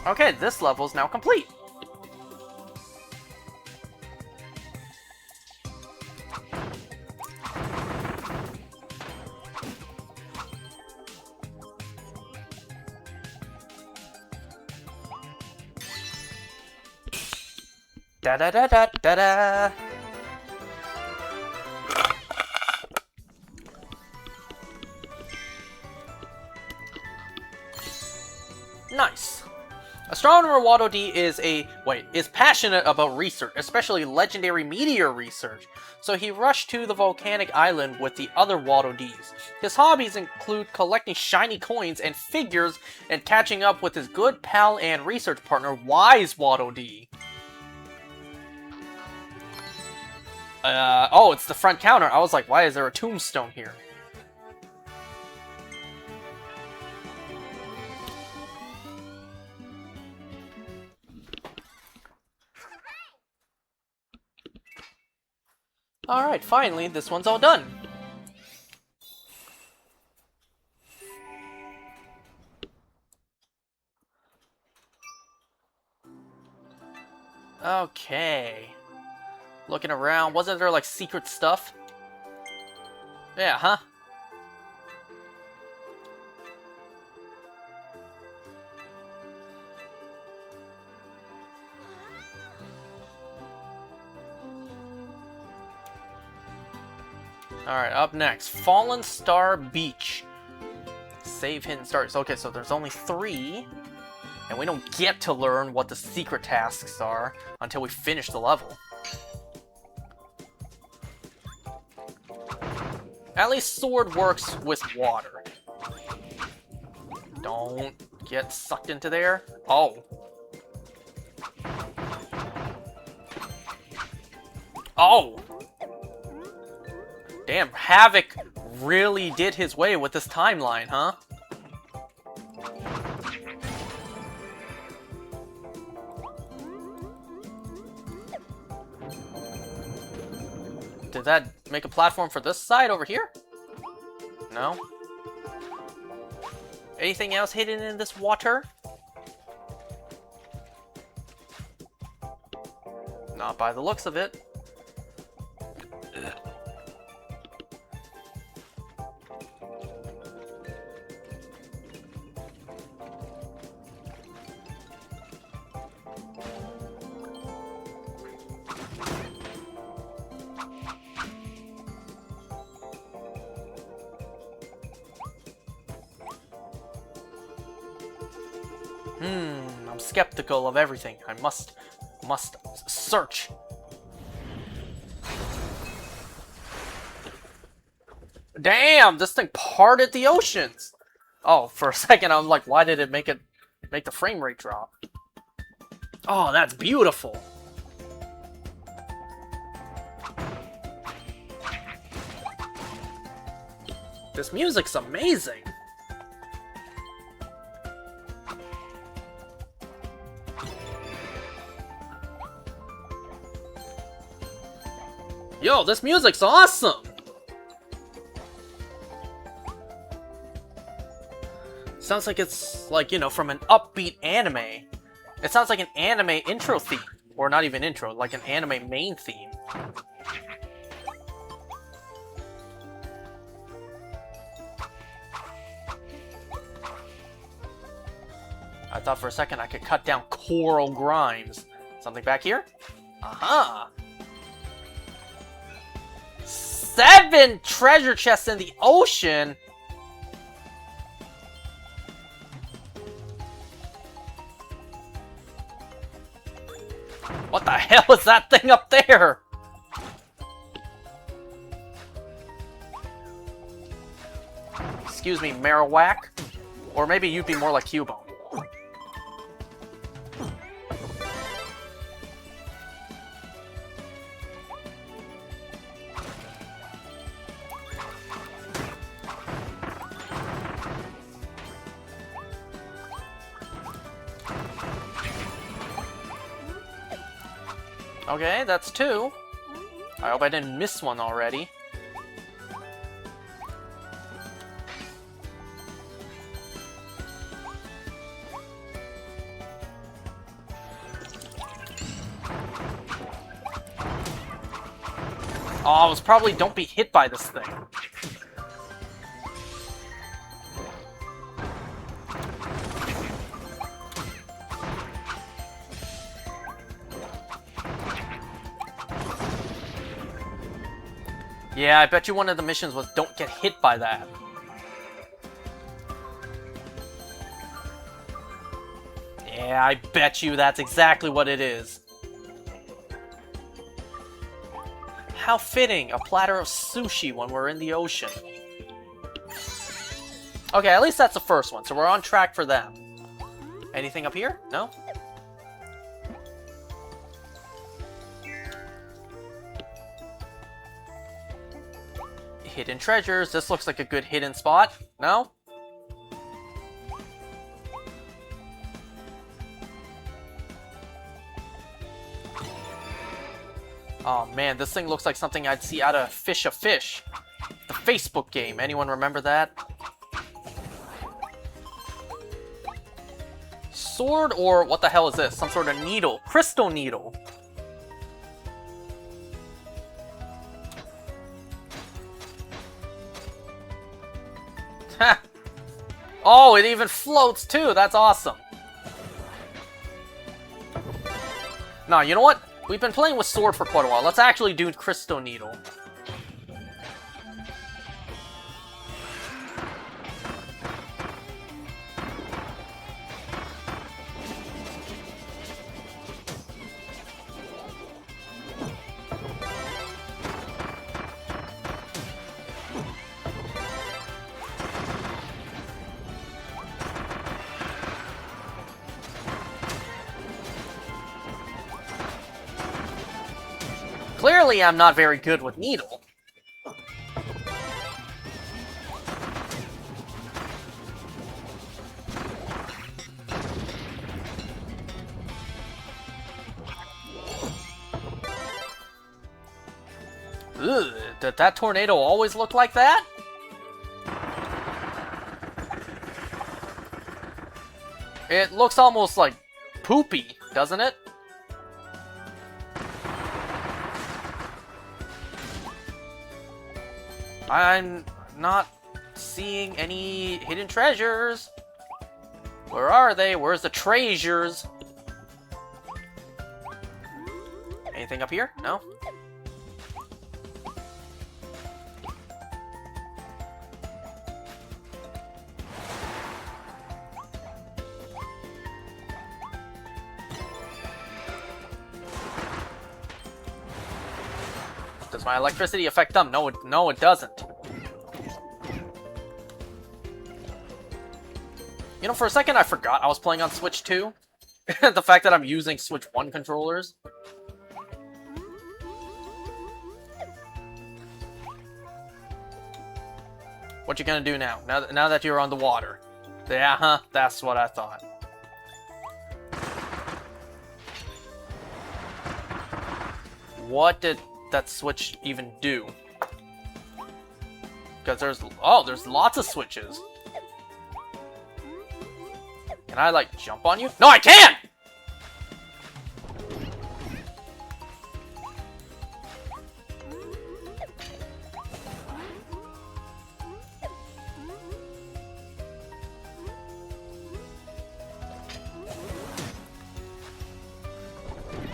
Okay, this level is now complete. Da da da da da da. Nice. Astronomer Waddle Dee is passionate about research, especially legendary meteor research, so he rushed to the volcanic island with the other Waddle Dees. His hobbies include collecting shiny coins and figures and catching up with his good pal and research partner, Wise Waddle Dee. Oh, it's the front counter. I was like, why is there a tombstone here? Alright, finally, this one's all done. Okay. Looking around, wasn't there like secret stuff? Yeah, huh? Alright, up next, Fallen Star Beach. Save hidden stars. Okay, so there's only 3. And we don't get to learn what the secret tasks are until we finish the level. At least Sword works with water. Don't get sucked into there. Oh. Oh! Damn, Havoc really did his way with this timeline, huh? Did that make a platform for this side over here? No? Anything else hidden in this water? Not by the looks of it. I'm skeptical of everything. I must search. Damn, this thing parted the oceans. Oh, for a second I'm like, why did it make the frame rate drop? Oh, that's beautiful. This music's amazing. Yo, this music's awesome! Sounds like it's, like, you know, from an upbeat anime. It sounds like an anime intro theme. Or not even intro, like an anime main theme. I thought for a second I could cut down Coral Grimes. Something back here? Aha! 7 treasure chests in the ocean? What the hell is that thing up there? Excuse me, Marowak. Or maybe you'd be more like Cubone. Okay, that's 2. I hope I didn't miss one already. Oh, it was probably don't be hit by this thing. Yeah, I bet you one of the missions was don't get hit by that. Yeah, I bet you that's exactly what it is. How fitting, a platter of sushi when we're in the ocean. Okay, at least that's the first one, so we're on track for them. Anything up here? No? Hidden treasures. This looks like a good hidden spot. No? Oh man, this thing looks like something I'd see out of Fish a Fish. The Facebook game. Anyone remember that? Sword, or what the hell is this? Some sort of needle. Crystal needle. Ha! Oh, it even floats too. That's awesome. Nah, you know what? We've been playing with sword for quite a while. Let's actually do crystal needle. Clearly, I'm not very good with needle. Ugh, did that tornado always look like that? It looks almost like poopy, doesn't it? I'm not seeing any hidden treasures. Where are they? Where's the treasures? Anything up here? No? Does my electricity affect them? No, it doesn't. You know, for a second I forgot I was playing on Switch 2. The fact that I'm using Switch 1 controllers. What you gonna do now? Now that you're on the water. Yeah, huh? That's what I thought. What did that switch even do? Because there's lots of switches. Can I like jump on you? No, I can't!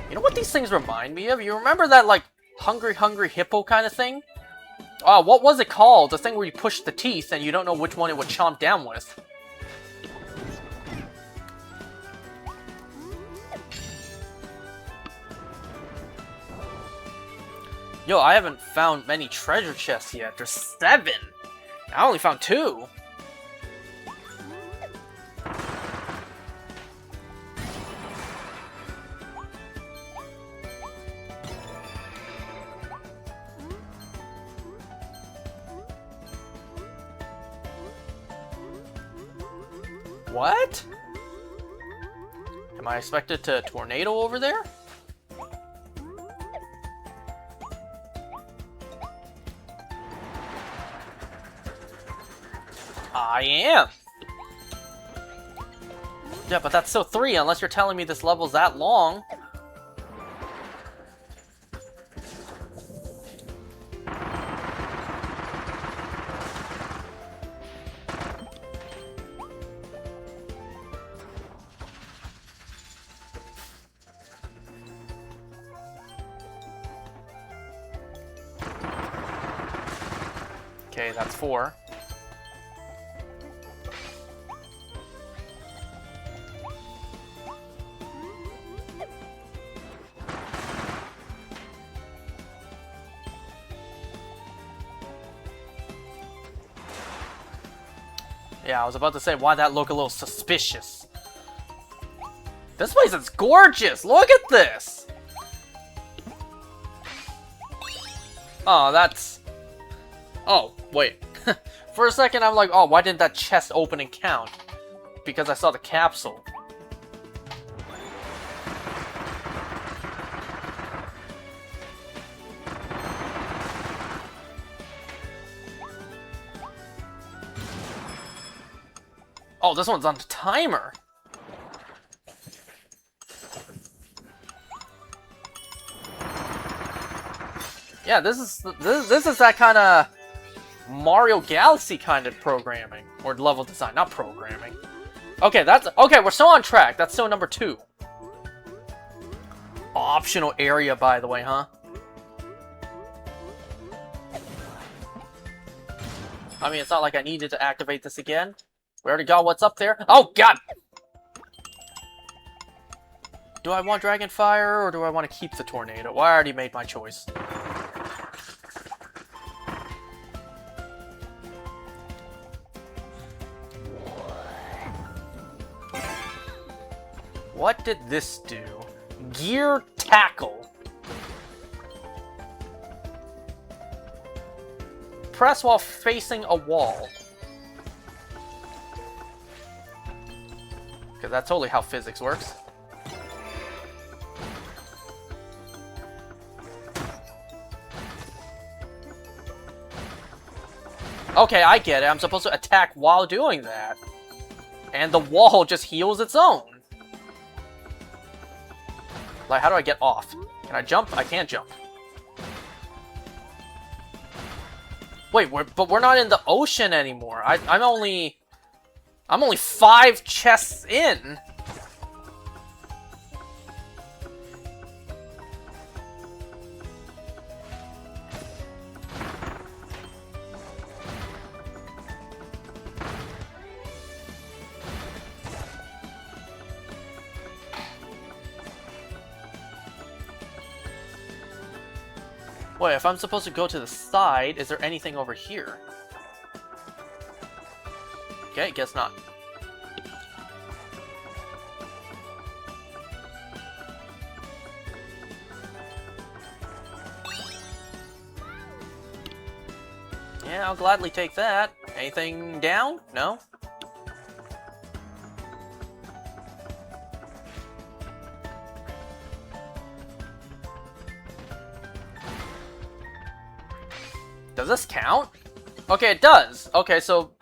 You know what these things remind me of? You remember that like Hungry Hungry Hippo kind of thing? What was it called? The thing where you push the teeth and you don't know which one it would chomp down with. Yo, I haven't found many treasure chests yet. There's 7! I only found 2! What? Am I expected to tornado over there? I am! Yeah, but that's still 3, unless you're telling me this level's that long. Okay, that's 4. Yeah, I was about to say, why'd that look a little suspicious? This place is gorgeous! Look at this! Oh, that's... Oh, wait. For a second, I'm like, oh, why didn't that chest open and count? Because I saw the capsule. Oh, this one's on the timer. Yeah, this is that kind of Mario Galaxy kind of programming or level design, not programming. Okay, we're still on track. That's still number 2. Optional area, by the way, huh? I mean, it's not like I needed to activate this again. We already got what's up there. Oh, God! Do I want Dragon Fire, or do I want to keep the Tornado? Well, I already made my choice. What did this do? Gear Tackle. Press while facing a wall. Because that's totally how physics works. Okay, I get it. I'm supposed to attack while doing that. And the wall just heals its own. Like, how do I get off? Can I jump? I can't jump. Wait, but we're not in the ocean anymore. I'm only 5 chests in. Wait, if I'm supposed to go to the side, is there anything over here? Okay, guess not. Yeah, I'll gladly take that. Anything down? No? Does this count? Okay, it does. Okay, so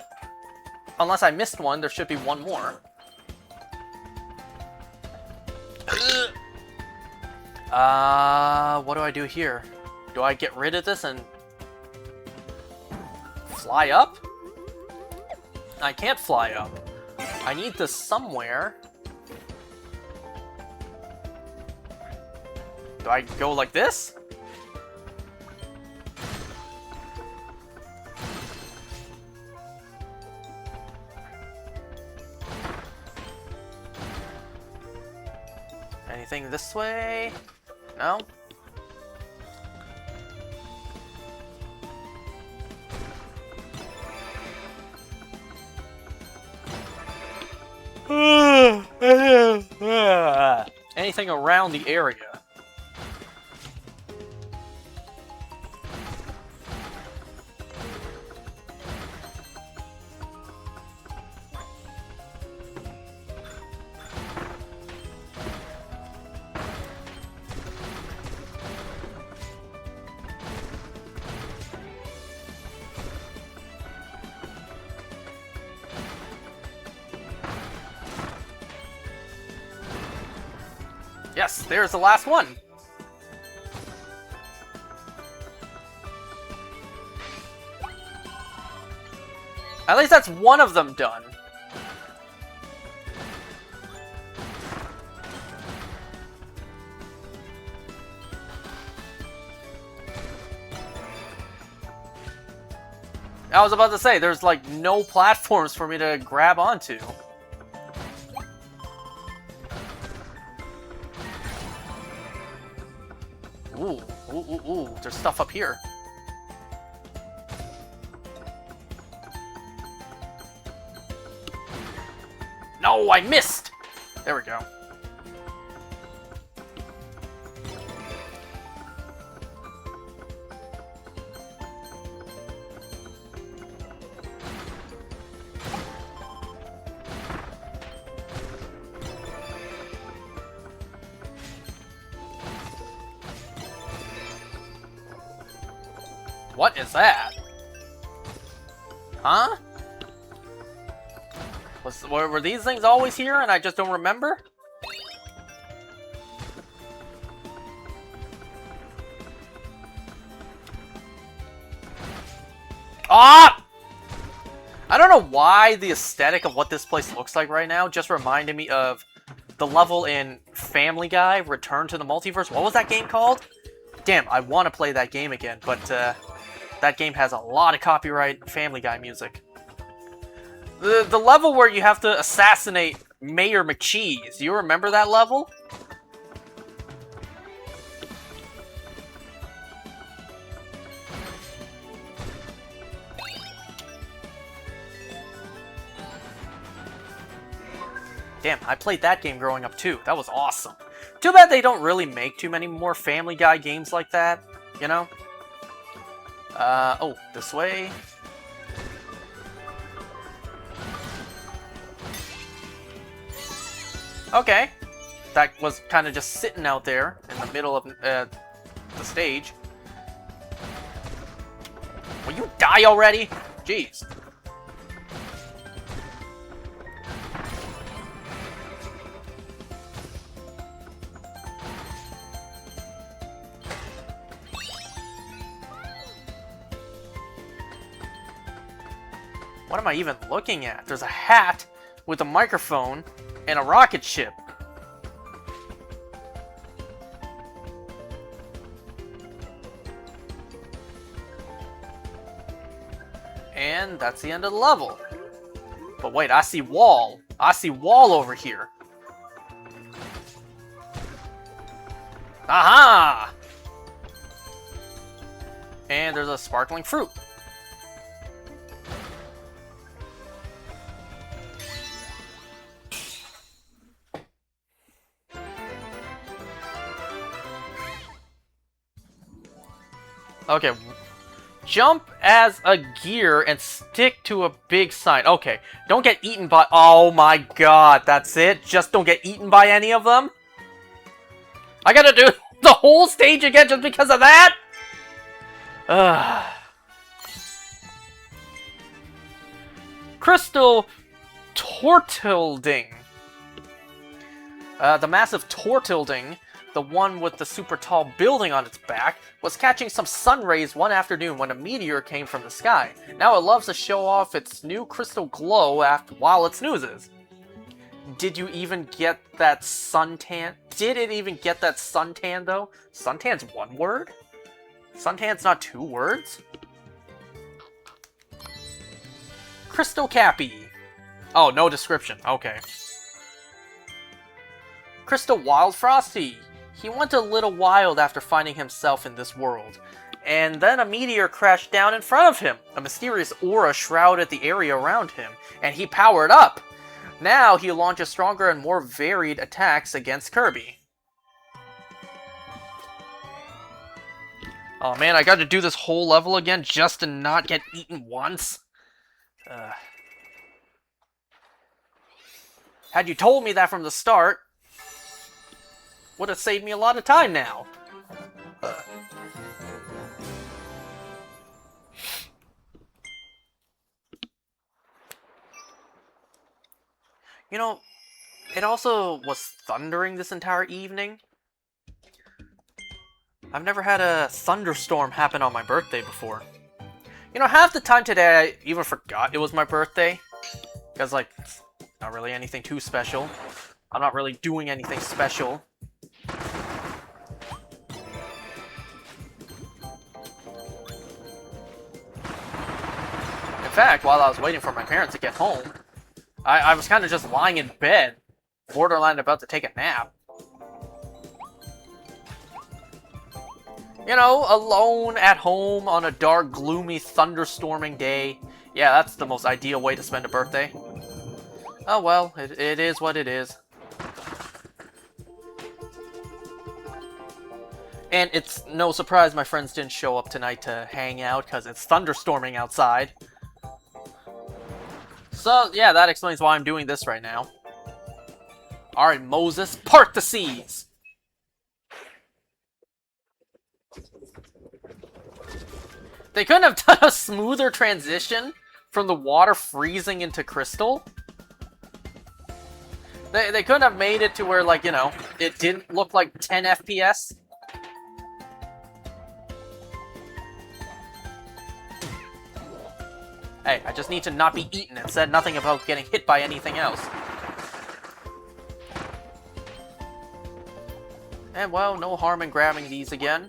unless I missed one, there should be one more. What do I do here? Do I get rid of this and fly up? I can't fly up. I need this somewhere. Do I go like this? Anything this way? No? Anything around the area? Yes, there's the last one. At least that's one of them done. I was about to say, there's like no platforms for me to grab onto. Ooh, ooh, ooh, ooh, there's stuff up here. No, I missed! There we go. What is that? Huh? Were these things always here and I just don't remember? Ah! I don't know why the aesthetic of what this place looks like right now just reminded me of the level in Family Guy, Return to the Multiverse. What was that game called? Damn, I want to play that game again, but that game has a lot of copyright Family Guy music. The level where you have to assassinate Mayor McCheese. You remember that level? Damn, I played that game growing up too. That was awesome. Too bad they don't really make too many more Family Guy games like that, you know? Oh, this way. Okay. That was kind of just sitting out there in the middle of the stage. Will you die already? Jeez. What am I even looking at? There's a hat with a microphone and a rocket ship. And that's the end of the level. But wait, I see wall. I see wall over here. Aha! And there's a sparkling fruit. Okay, jump as a gear and stick to a big sign. Okay, don't get eaten by... Oh my god, that's it? Just don't get eaten by any of them? I gotta do the whole stage again just because of that? Ugh. Crystal Tortilding. The massive Tortilding, the one with the super tall building on its back, was catching some sun rays one afternoon when a meteor came from the sky. Now it loves to show off its new crystal glow while it snoozes. Did you even get that suntan? Did it even get that suntan, though? Suntan's one word? Suntan's not two words? Crystal Cappy. Oh, no description. Okay. Crystal Wild Frosty. He went a little wild after finding himself in this world. And then a meteor crashed down in front of him. A mysterious aura shrouded the area around him, and he powered up. Now he launches stronger and more varied attacks against Kirby. Oh man, I gotta do this whole level again just to not get eaten once? Had you told me that from the start, would have saved me a lot of time now. You know, it also was thundering this entire evening. I've never had a thunderstorm happen on my birthday before. You know, half the time today I even forgot it was my birthday. Because, like, not really anything too special. I'm not really doing anything special. fact, while I was waiting for my parents to get home, I was kind of just lying in bed, borderline about to take a nap. You know, alone at home on a dark, gloomy, thunderstorming day. Yeah, that's the most ideal way to spend a birthday. Oh well, it is what it is. And it's no surprise my friends didn't show up tonight to hang out, because it's thunderstorming outside. So, yeah, that explains why I'm doing this right now. Alright, Moses, part the seas! They couldn't have done a smoother transition from the water freezing into crystal? They couldn't have made it to where, like, you know, it didn't look like 10 FPS? Hey, I just need to not be eaten and said nothing about getting hit by anything else. And, well, no harm in grabbing these again.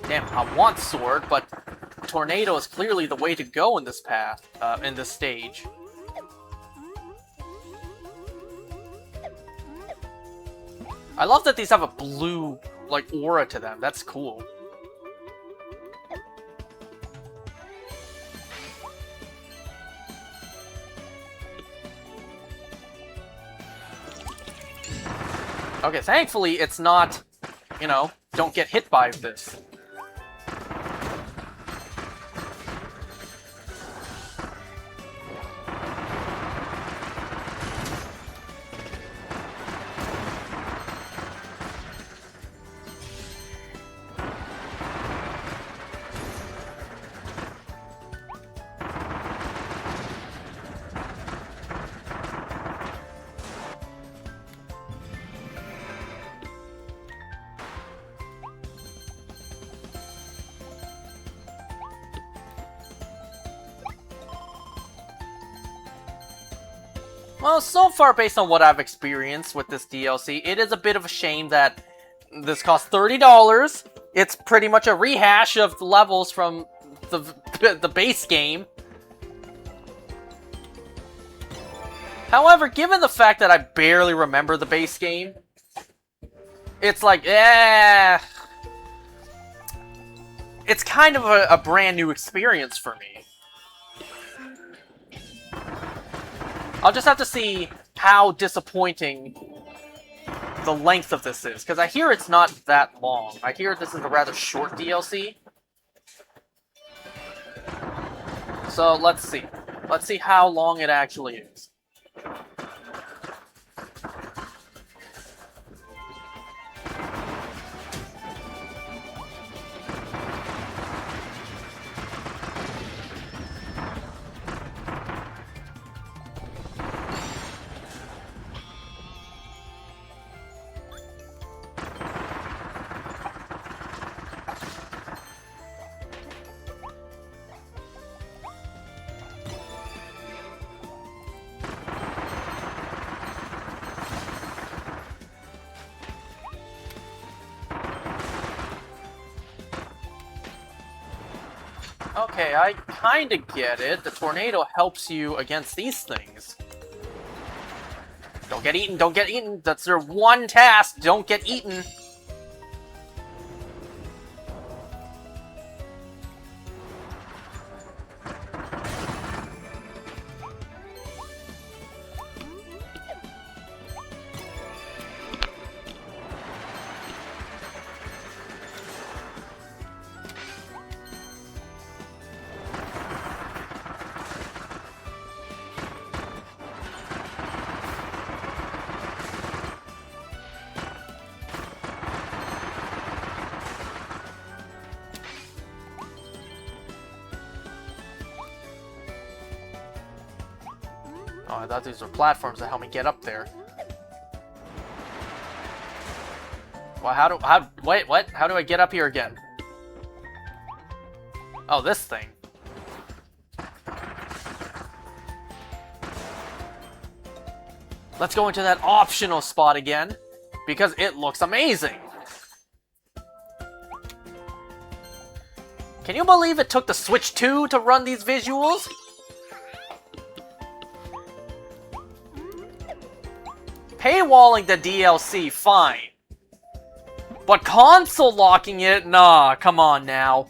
Damn, I want sword, but tornado is clearly the way to go in this path, in this stage. I love that these have a blue, like, aura to them. That's cool. Okay, thankfully it's not, you know, don't get hit by this. Well, so far, based on what I've experienced with this DLC, it is a bit of a shame that this costs $30. It's pretty much a rehash of the levels from the base game. However, given the fact that I barely remember the base game, it's like, it's kind of a brand new experience for me. I'll just have to see how disappointing the length of this is, because I hear it's not that long. I hear this is a rather short DLC. So let's see. Let's see how long it actually is. Okay, I kinda get it. The tornado helps you against these things. Don't get eaten, don't get eaten! That's their one task, don't get eaten! Oh, I thought these were platforms that help me get up there. Well, wait, what? How do I get up here again? Oh, this thing. Let's go into that optional spot again, because it looks amazing. Can you believe it took the Switch 2 to run these visuals? Paywalling the DLC, fine. But console locking it? Nah, come on now.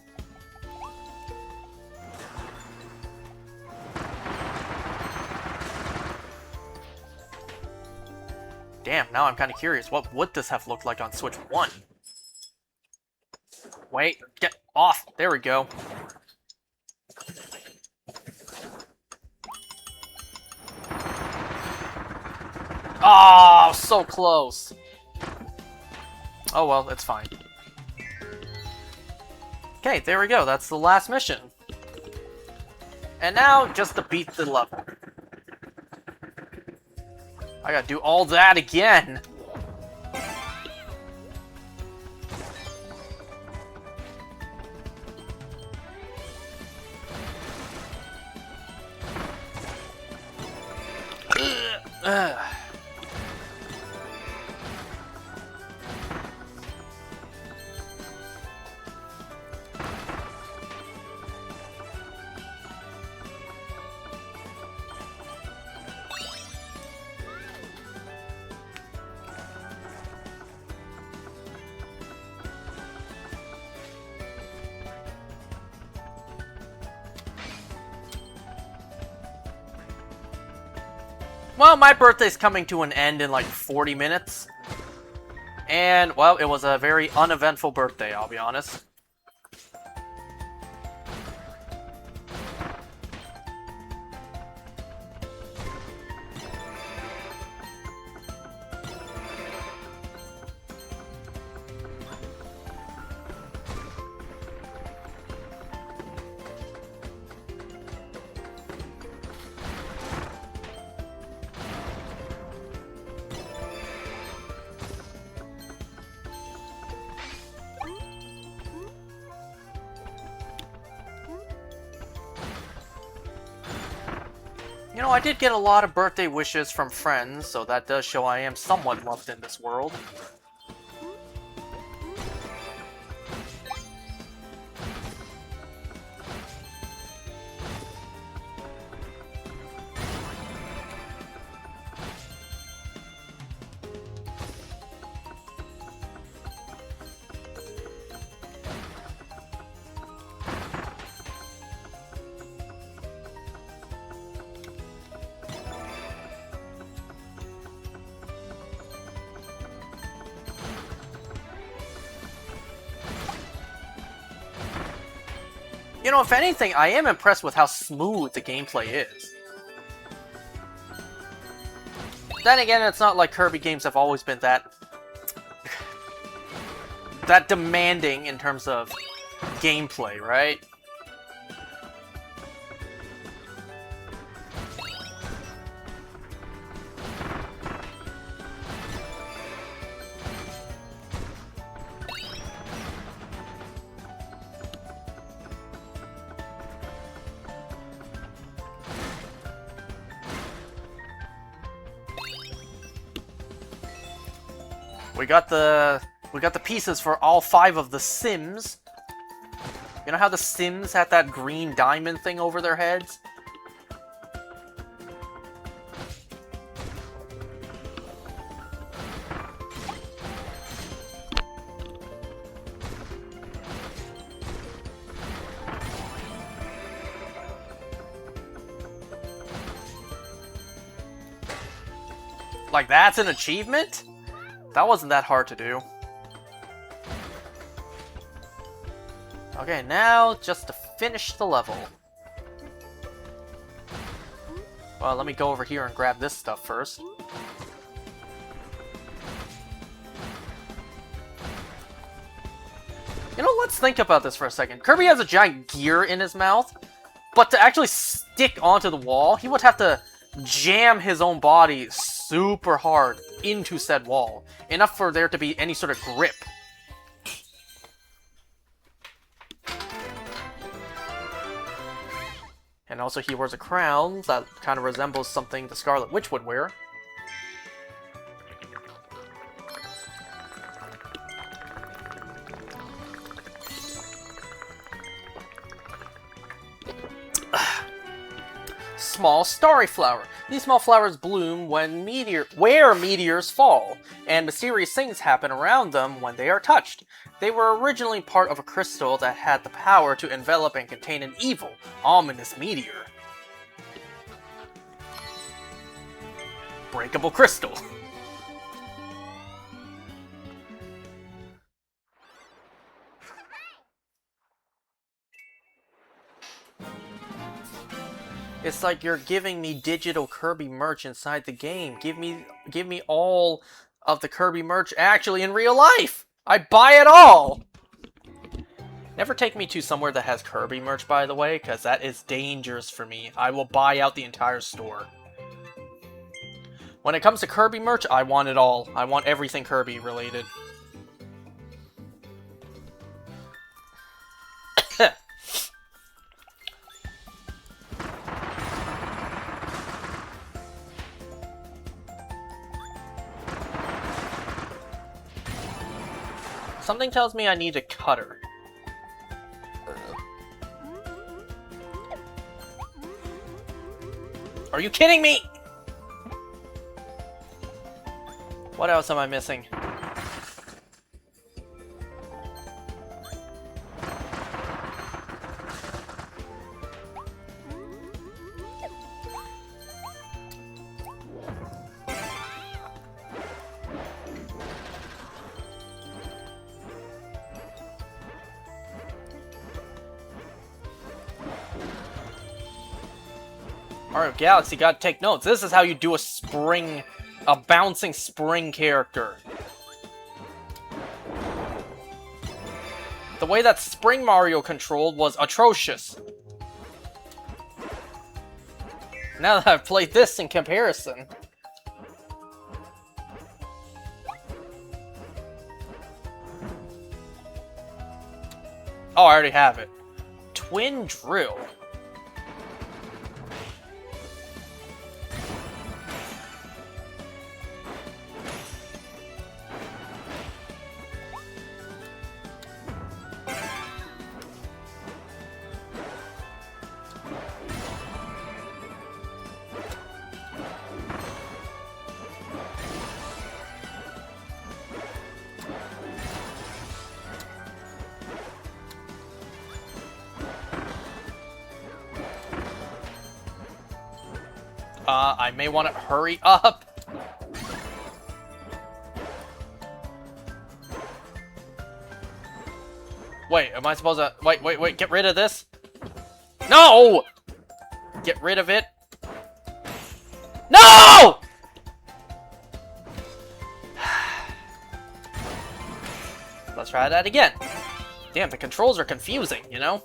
Damn, now I'm kind of curious. What would this have looked like on Switch 1? Wait, get off. There we go. Oh, so close. Oh well, it's fine. Okay, there we go. That's the last mission. And now, just to beat the level. I gotta do all that again. Ugh. Well, my birthday's coming to an end in like 40 minutes. And, well, it was a very uneventful birthday, I'll be honest. You know, I did get a lot of birthday wishes from friends, so that does show I am somewhat loved in this world. You know, if anything, I am impressed with how smooth the gameplay is. Then again, it's not like Kirby games have always been that demanding in terms of gameplay, right? We got the pieces for all 5 of the Sims. You know how the Sims had that green diamond thing over their heads? Like, that's an achievement? That wasn't that hard to do. Okay, now just to finish the level. Well, let me go over here and grab this stuff first. You know, let's think about this for a second. Kirby has a giant gear in his mouth, but to actually stick onto the wall, he would have to jam his own body super hard into said wall. Enough for there to be any sort of grip. And also he wears a crown that kind of resembles something the Scarlet Witch would wear. Small starry flower. These small flowers bloom when where meteors fall, and mysterious things happen around them when they are touched. They were originally part of a crystal that had the power to envelop and contain an evil, ominous meteor. Breakable crystal. It's like you're giving me digital Kirby merch inside the game. Give me all of the Kirby merch actually in real life. I buy it all. Never take me to somewhere that has Kirby merch, by the way, because that is dangerous for me. I will buy out the entire store. When it comes to Kirby merch, I want it all. I want everything Kirby related. Something tells me I need a cutter. Are you kidding me? What else am I missing? Alright, Galaxy, gotta take notes. This is how you do a bouncing spring character. The way that Spring Mario controlled was atrocious. Now that I've played this in comparison. Oh, I already have it. Twin Drill. I may want to hurry up. Wait, am I supposed to... Wait, get rid of this? No! Get rid of it. No! Let's try that again. Damn, the controls are confusing, you know?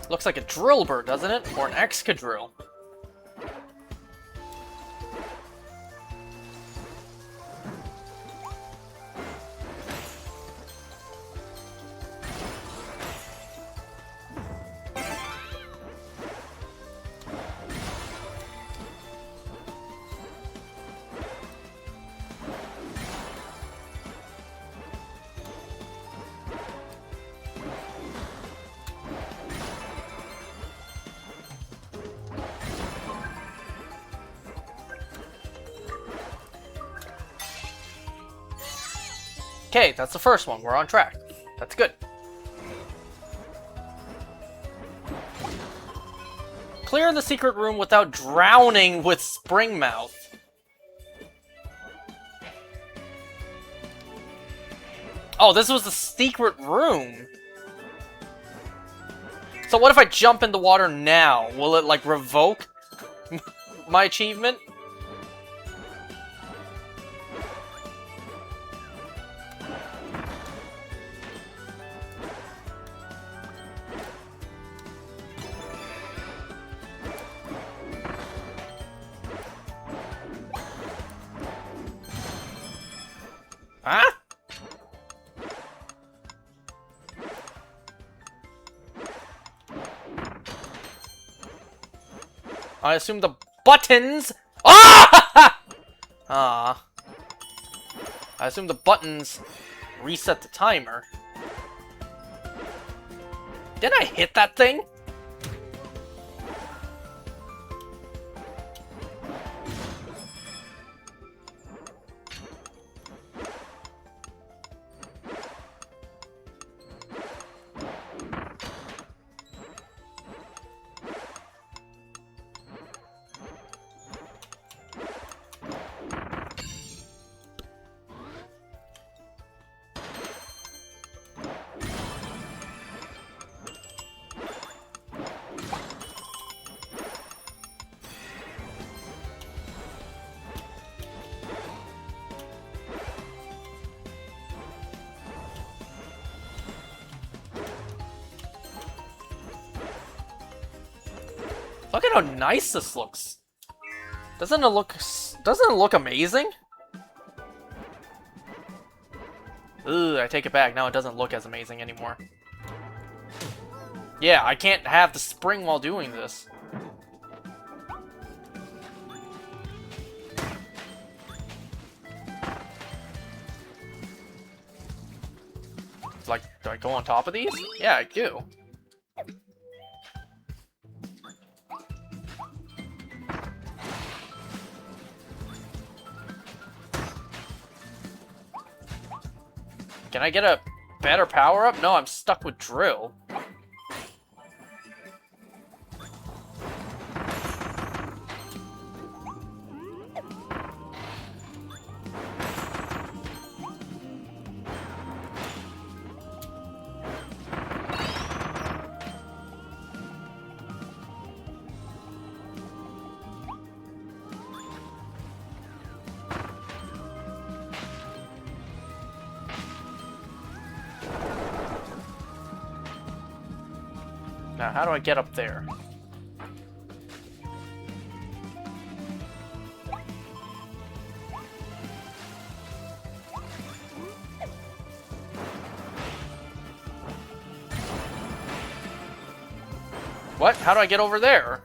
Looks like a drill bird, doesn't it? Or an excadrill. Okay, that's the first one. We're on track. That's good. Clear the secret room without drowning with Springmouth. Oh, this was the secret room. So what if I jump in the water now? Will it, like, revoke my achievement? I assume the buttons... Ah! Ah. I assume the buttons reset the timer. Did I hit that thing? Look at how nice this looks. Doesn't it look amazing? Ugh, I take it back. Now it doesn't look as amazing anymore. Yeah, I can't have the spring while doing this. It's like, do I go on top of these? Yeah, I do. Can I get a better power-up? No, I'm stuck with drill. Now, how do I get up there? What? How do I get over there?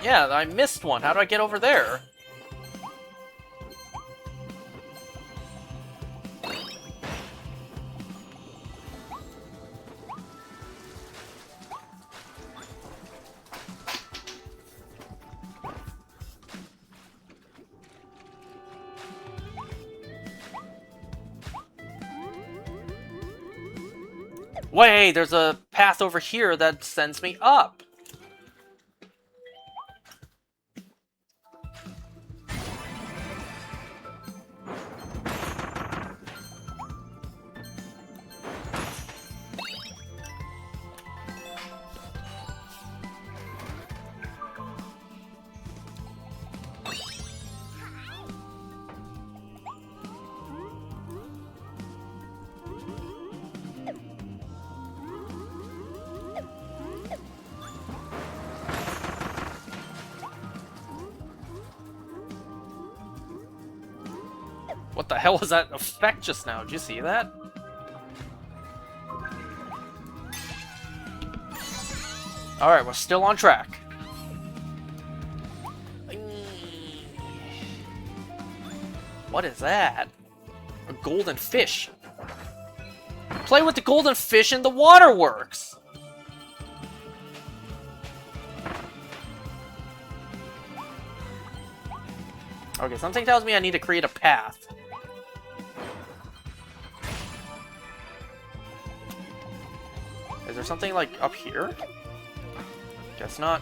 Yeah, I missed one. How do I get over there? Wait, there's a path over here that sends me up. What the hell was that effect just now? Did you see that? Alright, we're still on track. What is that? A golden fish. Play with the golden fish in the waterworks. Okay, something tells me I need to create a path. Is there something, like, up here? Guess not.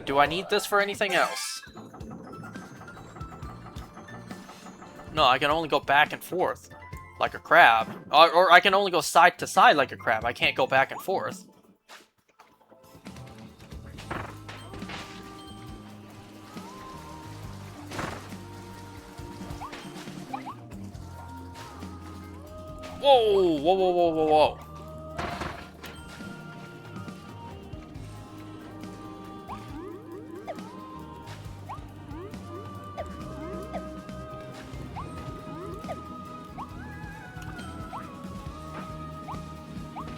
Do I need this for anything else? No, I can only go back and forth like a crab. Or I can only go side to side like a crab. I can't go back and forth. Whoa! Whoa, whoa, whoa, whoa, whoa.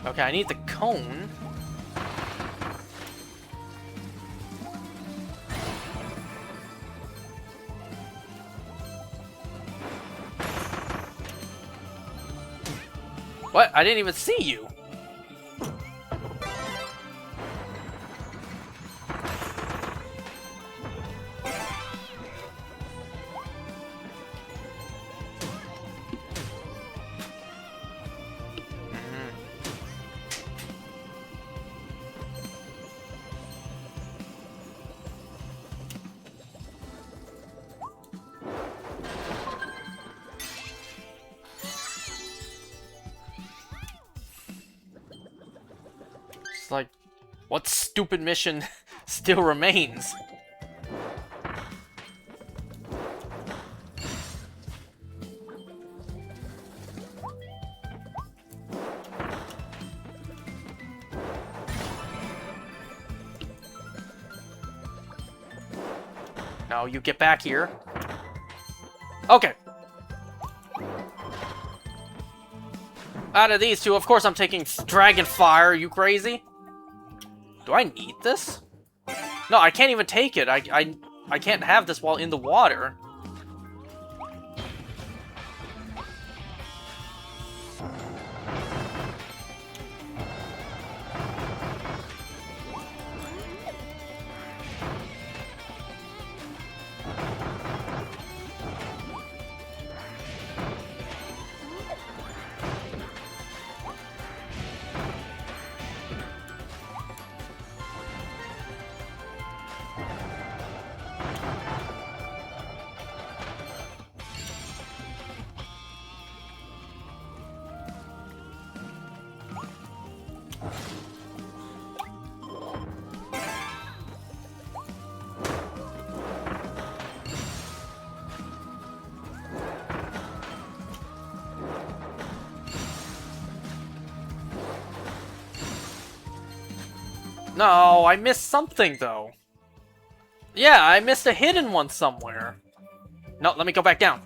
Okay, I need the cone. What? I didn't even see you. It's like, what stupid mission still remains? No, you get back here. Okay. Out of these two, of course I'm taking Dragon Fire. Are you crazy? Do I need this? No, I can't even take it. I can't have this while in the water. No, I missed something, though. Yeah, I missed a hidden one somewhere. No, let me go back down.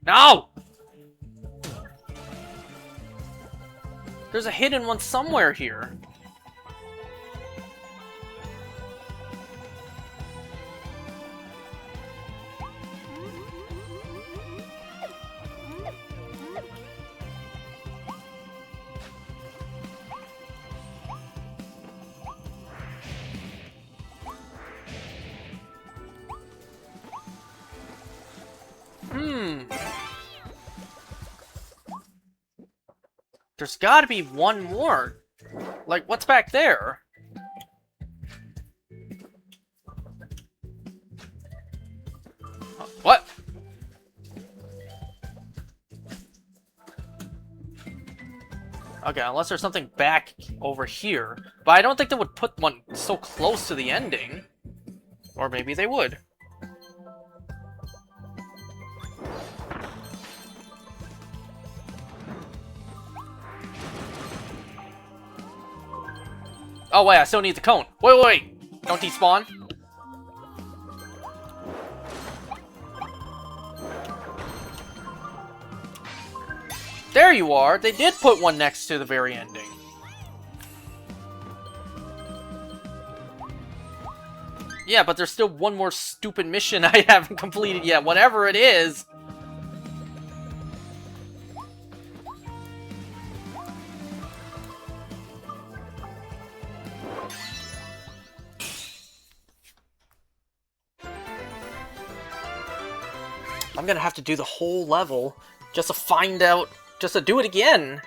No! There's a hidden one somewhere here. There's gotta be one more. Like, what's back there? What? Okay, unless there's something back over here. But I don't think they would put one so close to the ending. Or maybe they would. Oh wait, I still need the cone. Wait. Don't despawn. There you are. They did put one next to the very ending. Yeah, but there's still one more stupid mission I haven't completed yet. Whatever it is. I'm gonna have to do the whole level just to find out, just to do it again.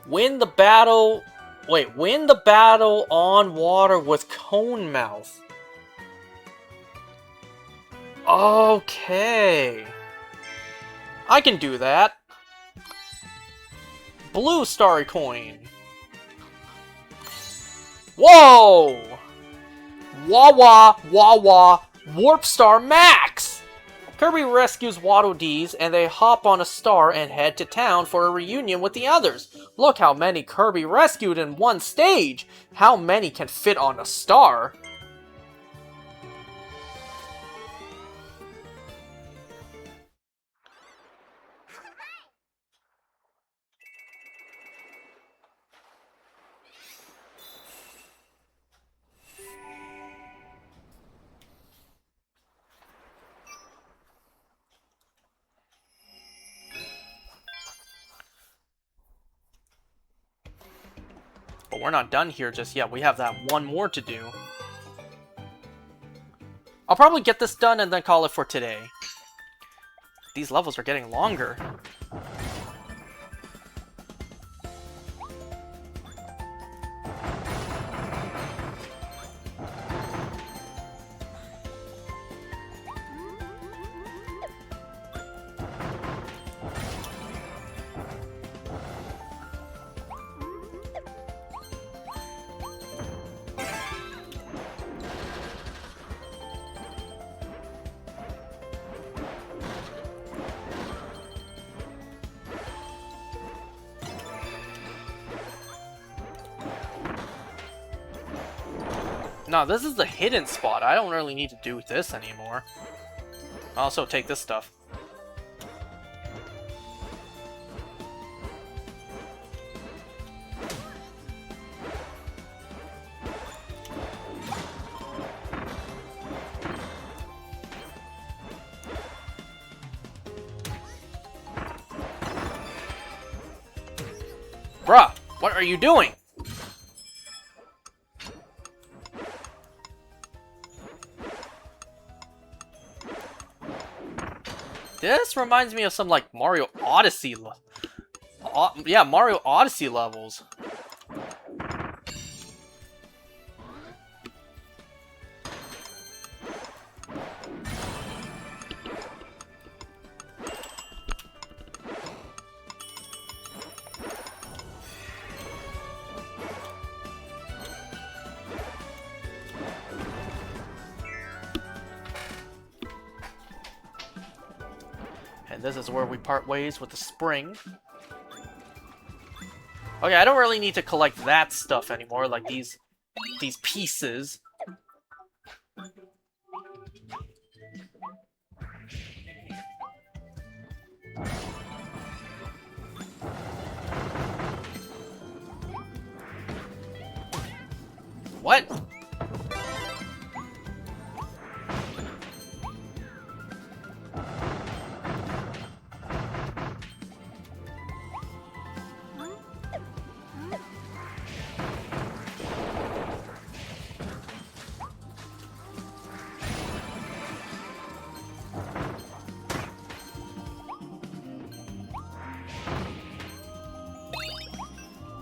Win the battle... Wait, win the battle on water with Cone Mouth. Okay. I can do that. Blue Starry Coin. Whoa! Wawa Wawa Warp Star Max! Kirby rescues Waddle Dees, and they hop on a star and head to town for a reunion with the others. Look how many Kirby rescued in one stage! How many can fit on a star? But we're not done here just yet. We have that one more to do. I'll probably get this done and then call it for today. These levels are getting longer. No, this is the hidden spot. I don't really need to do this anymore. I'll also take this stuff. Bruh, what are you doing? This reminds me of some, like, Mario Odyssey. Yeah, Mario Odyssey levels. And this is where we part ways with the spring. Okay, I don't really need to collect that stuff anymore, like these pieces. What?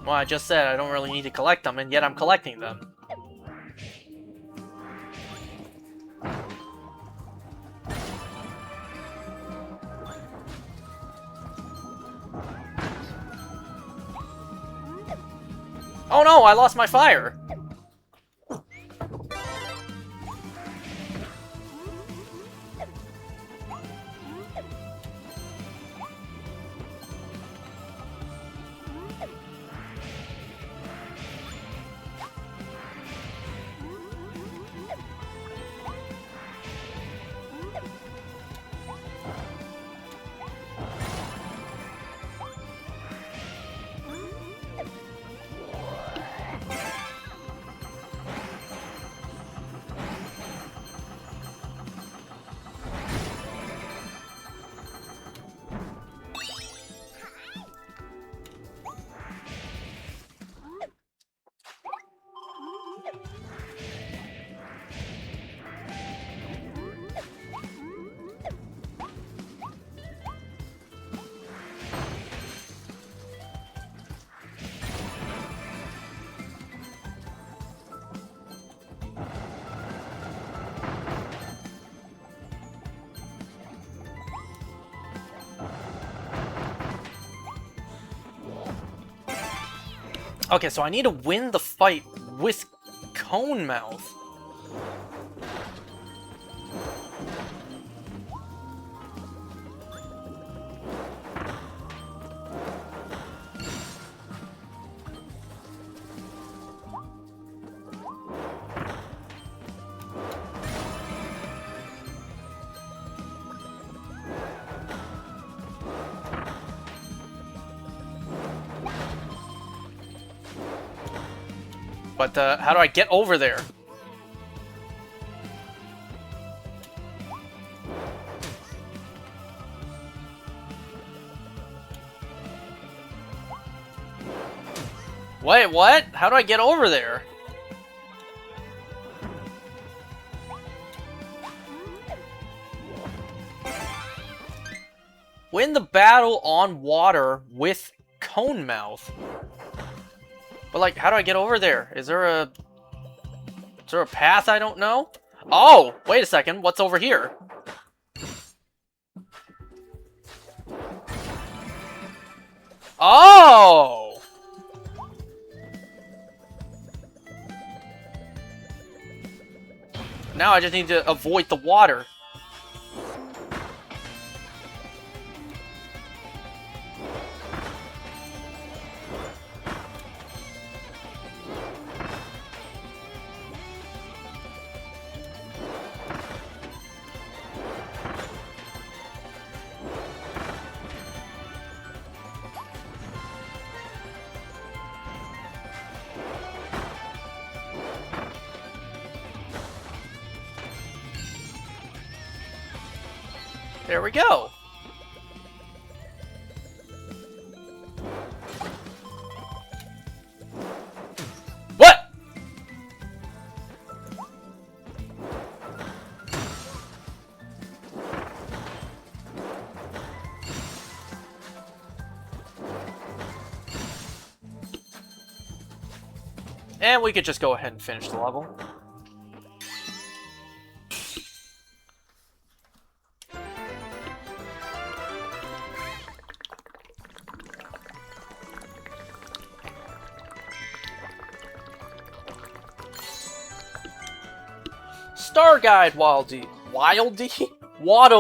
Well, I just said I don't really need to collect them, and yet I'm collecting them. Oh no, I lost my fire! Okay, so I need to win the fight with Cone Mouth. But how do I get over there? Wait, what? How do I get over there? Win the battle on water with Cone Mouth. But like, how do I get over there? Is there a path I don't know? Oh, wait a second. What's over here? Oh! Now I just need to avoid the water. There we go. What? And we could just go ahead and finish the level. Star Guide Waddle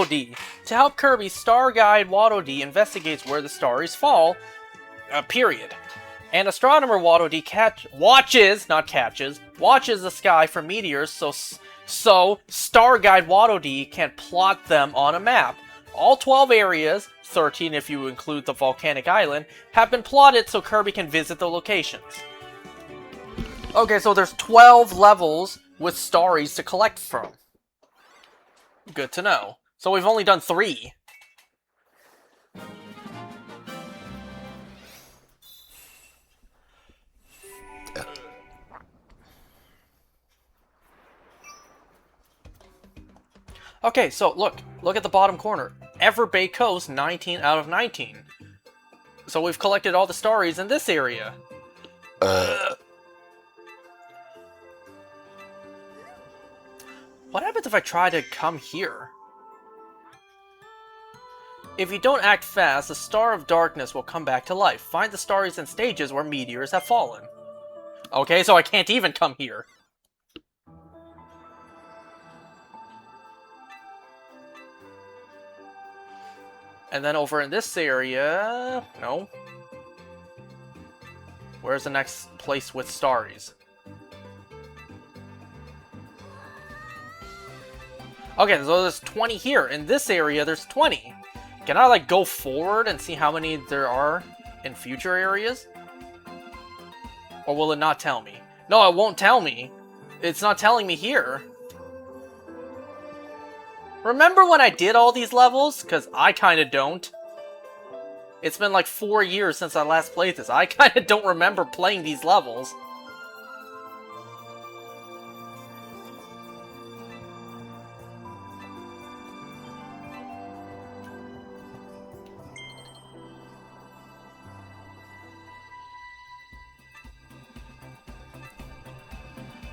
Dee. To help Kirby, Star Guide Waddle Dee investigates where the stars fall, period. And Astronomer Waddle Dee watches the sky for meteors so Star Guide Waddle Dee can plot them on a map. All 12 areas, 13 if you include the volcanic island, have been plotted so Kirby can visit the locations. Okay, so there's 12 levels with starries to collect from. Good to know. So we've only done 3. Okay, so look at the bottom corner. Ever Bay Coast, 19 out of 19. So we've collected all the starries in this area. What happens if I try to come here? If you don't act fast, the Star of Darkness will come back to life. Find the stars and stages where meteors have fallen. Okay, so I can't even come here. And then over in this area... No. Where's the next place with starries? Okay, so there's 20 here. In this area, there's 20. Can I, like, go forward and see how many there are in future areas? Or will it not tell me? No, it won't tell me. It's not telling me here. Remember when I did all these levels? Because I kind of don't. It's been like 4 years since I last played this. I kind of don't remember playing these levels.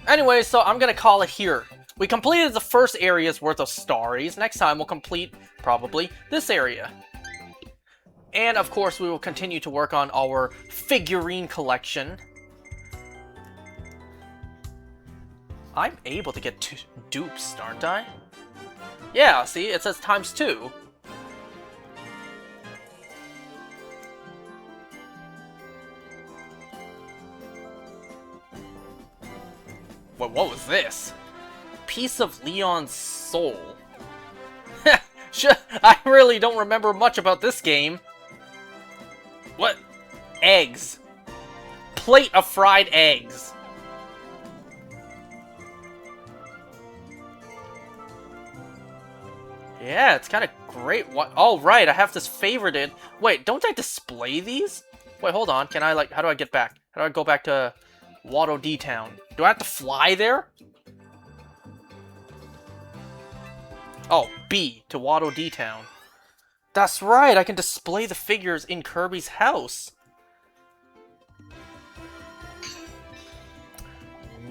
Anyway, so I'm gonna call it here. We completed the first area's worth of starries. Next time we'll complete, probably, this area. And of course we will continue to work on our figurine collection. I'm able to get 2 dupes, aren't I? Yeah, see? It says ×2. What was this? Piece of Leon's soul. I really don't remember much about this game. What? Eggs. Plate of fried eggs. Yeah, it's kind of great. What? Oh, right, I have this favorited. Wait, don't I display these? Wait, hold on. Can I, like, how do I get back? How do I go back to Waddle D Town? Do I have to fly there? Oh, B, to Waddle D Town. That's right, I can display the figures in Kirby's house.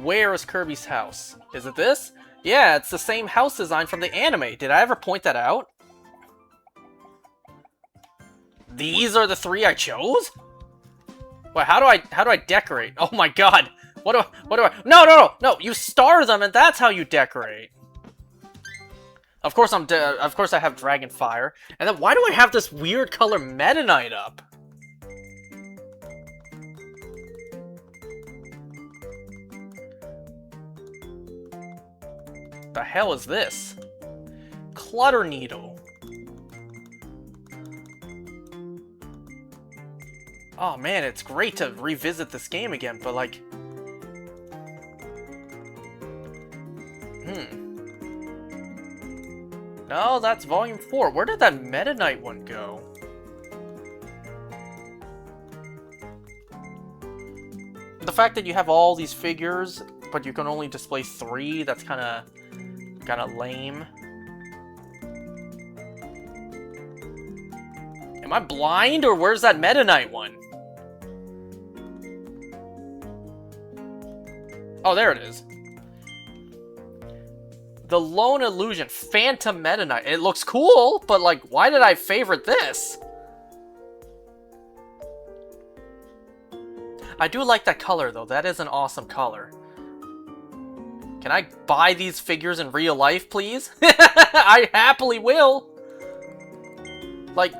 Where is Kirby's house? Is it this? Yeah, it's the same house design from the anime. Did I ever point that out? These are the 3 I chose? Wait, how do I decorate? Oh my god. What do I No, you star them and that's how you decorate. Of course of course I have Dragon Fire. And then why do I have this weird color Meta Knight up? The hell is this? Clutter Needle. Oh man, it's great to revisit this game again, but like... No, that's Volume 4. Where did that Meta Knight one go? The fact that you have all these figures, but you can only display 3, that's kinda lame. Am I blind, or where's that Meta Knight one? Oh, there it is. The Lone Illusion, Phantom Meta Knight. It looks cool, but like, why did I favorite this? I do like that color, though. That is an awesome color. Can I buy these figures in real life, please? I happily will. Like,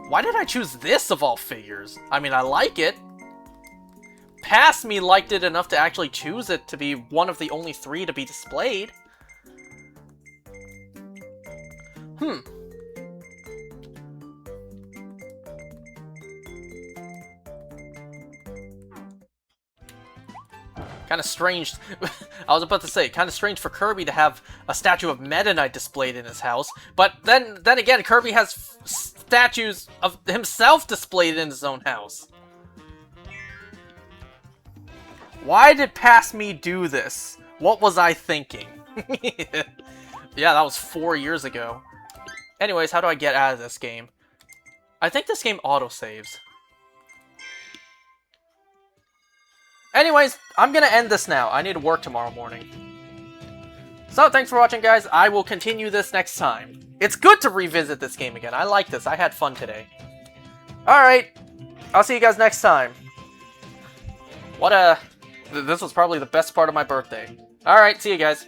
why did I choose this of all figures? I mean, I like it. Past me liked it enough to actually choose it to be one of the only 3 to be displayed. Kind of strange. I was about to say, kind of strange for Kirby to have a statue of Meta Knight displayed in his house. But then again, Kirby has statues of himself displayed in his own house. Why did Past Me do this? What was I thinking? Yeah, that was 4 years ago. Anyways, how do I get out of this game? I think this game autosaves. Anyways, I'm gonna end this now. I need to work tomorrow morning. So, thanks for watching, guys. I will continue this next time. It's good to revisit this game again. I like this. I had fun today. Alright. I'll see you guys next time. This was probably the best part of my birthday. Alright, see you guys.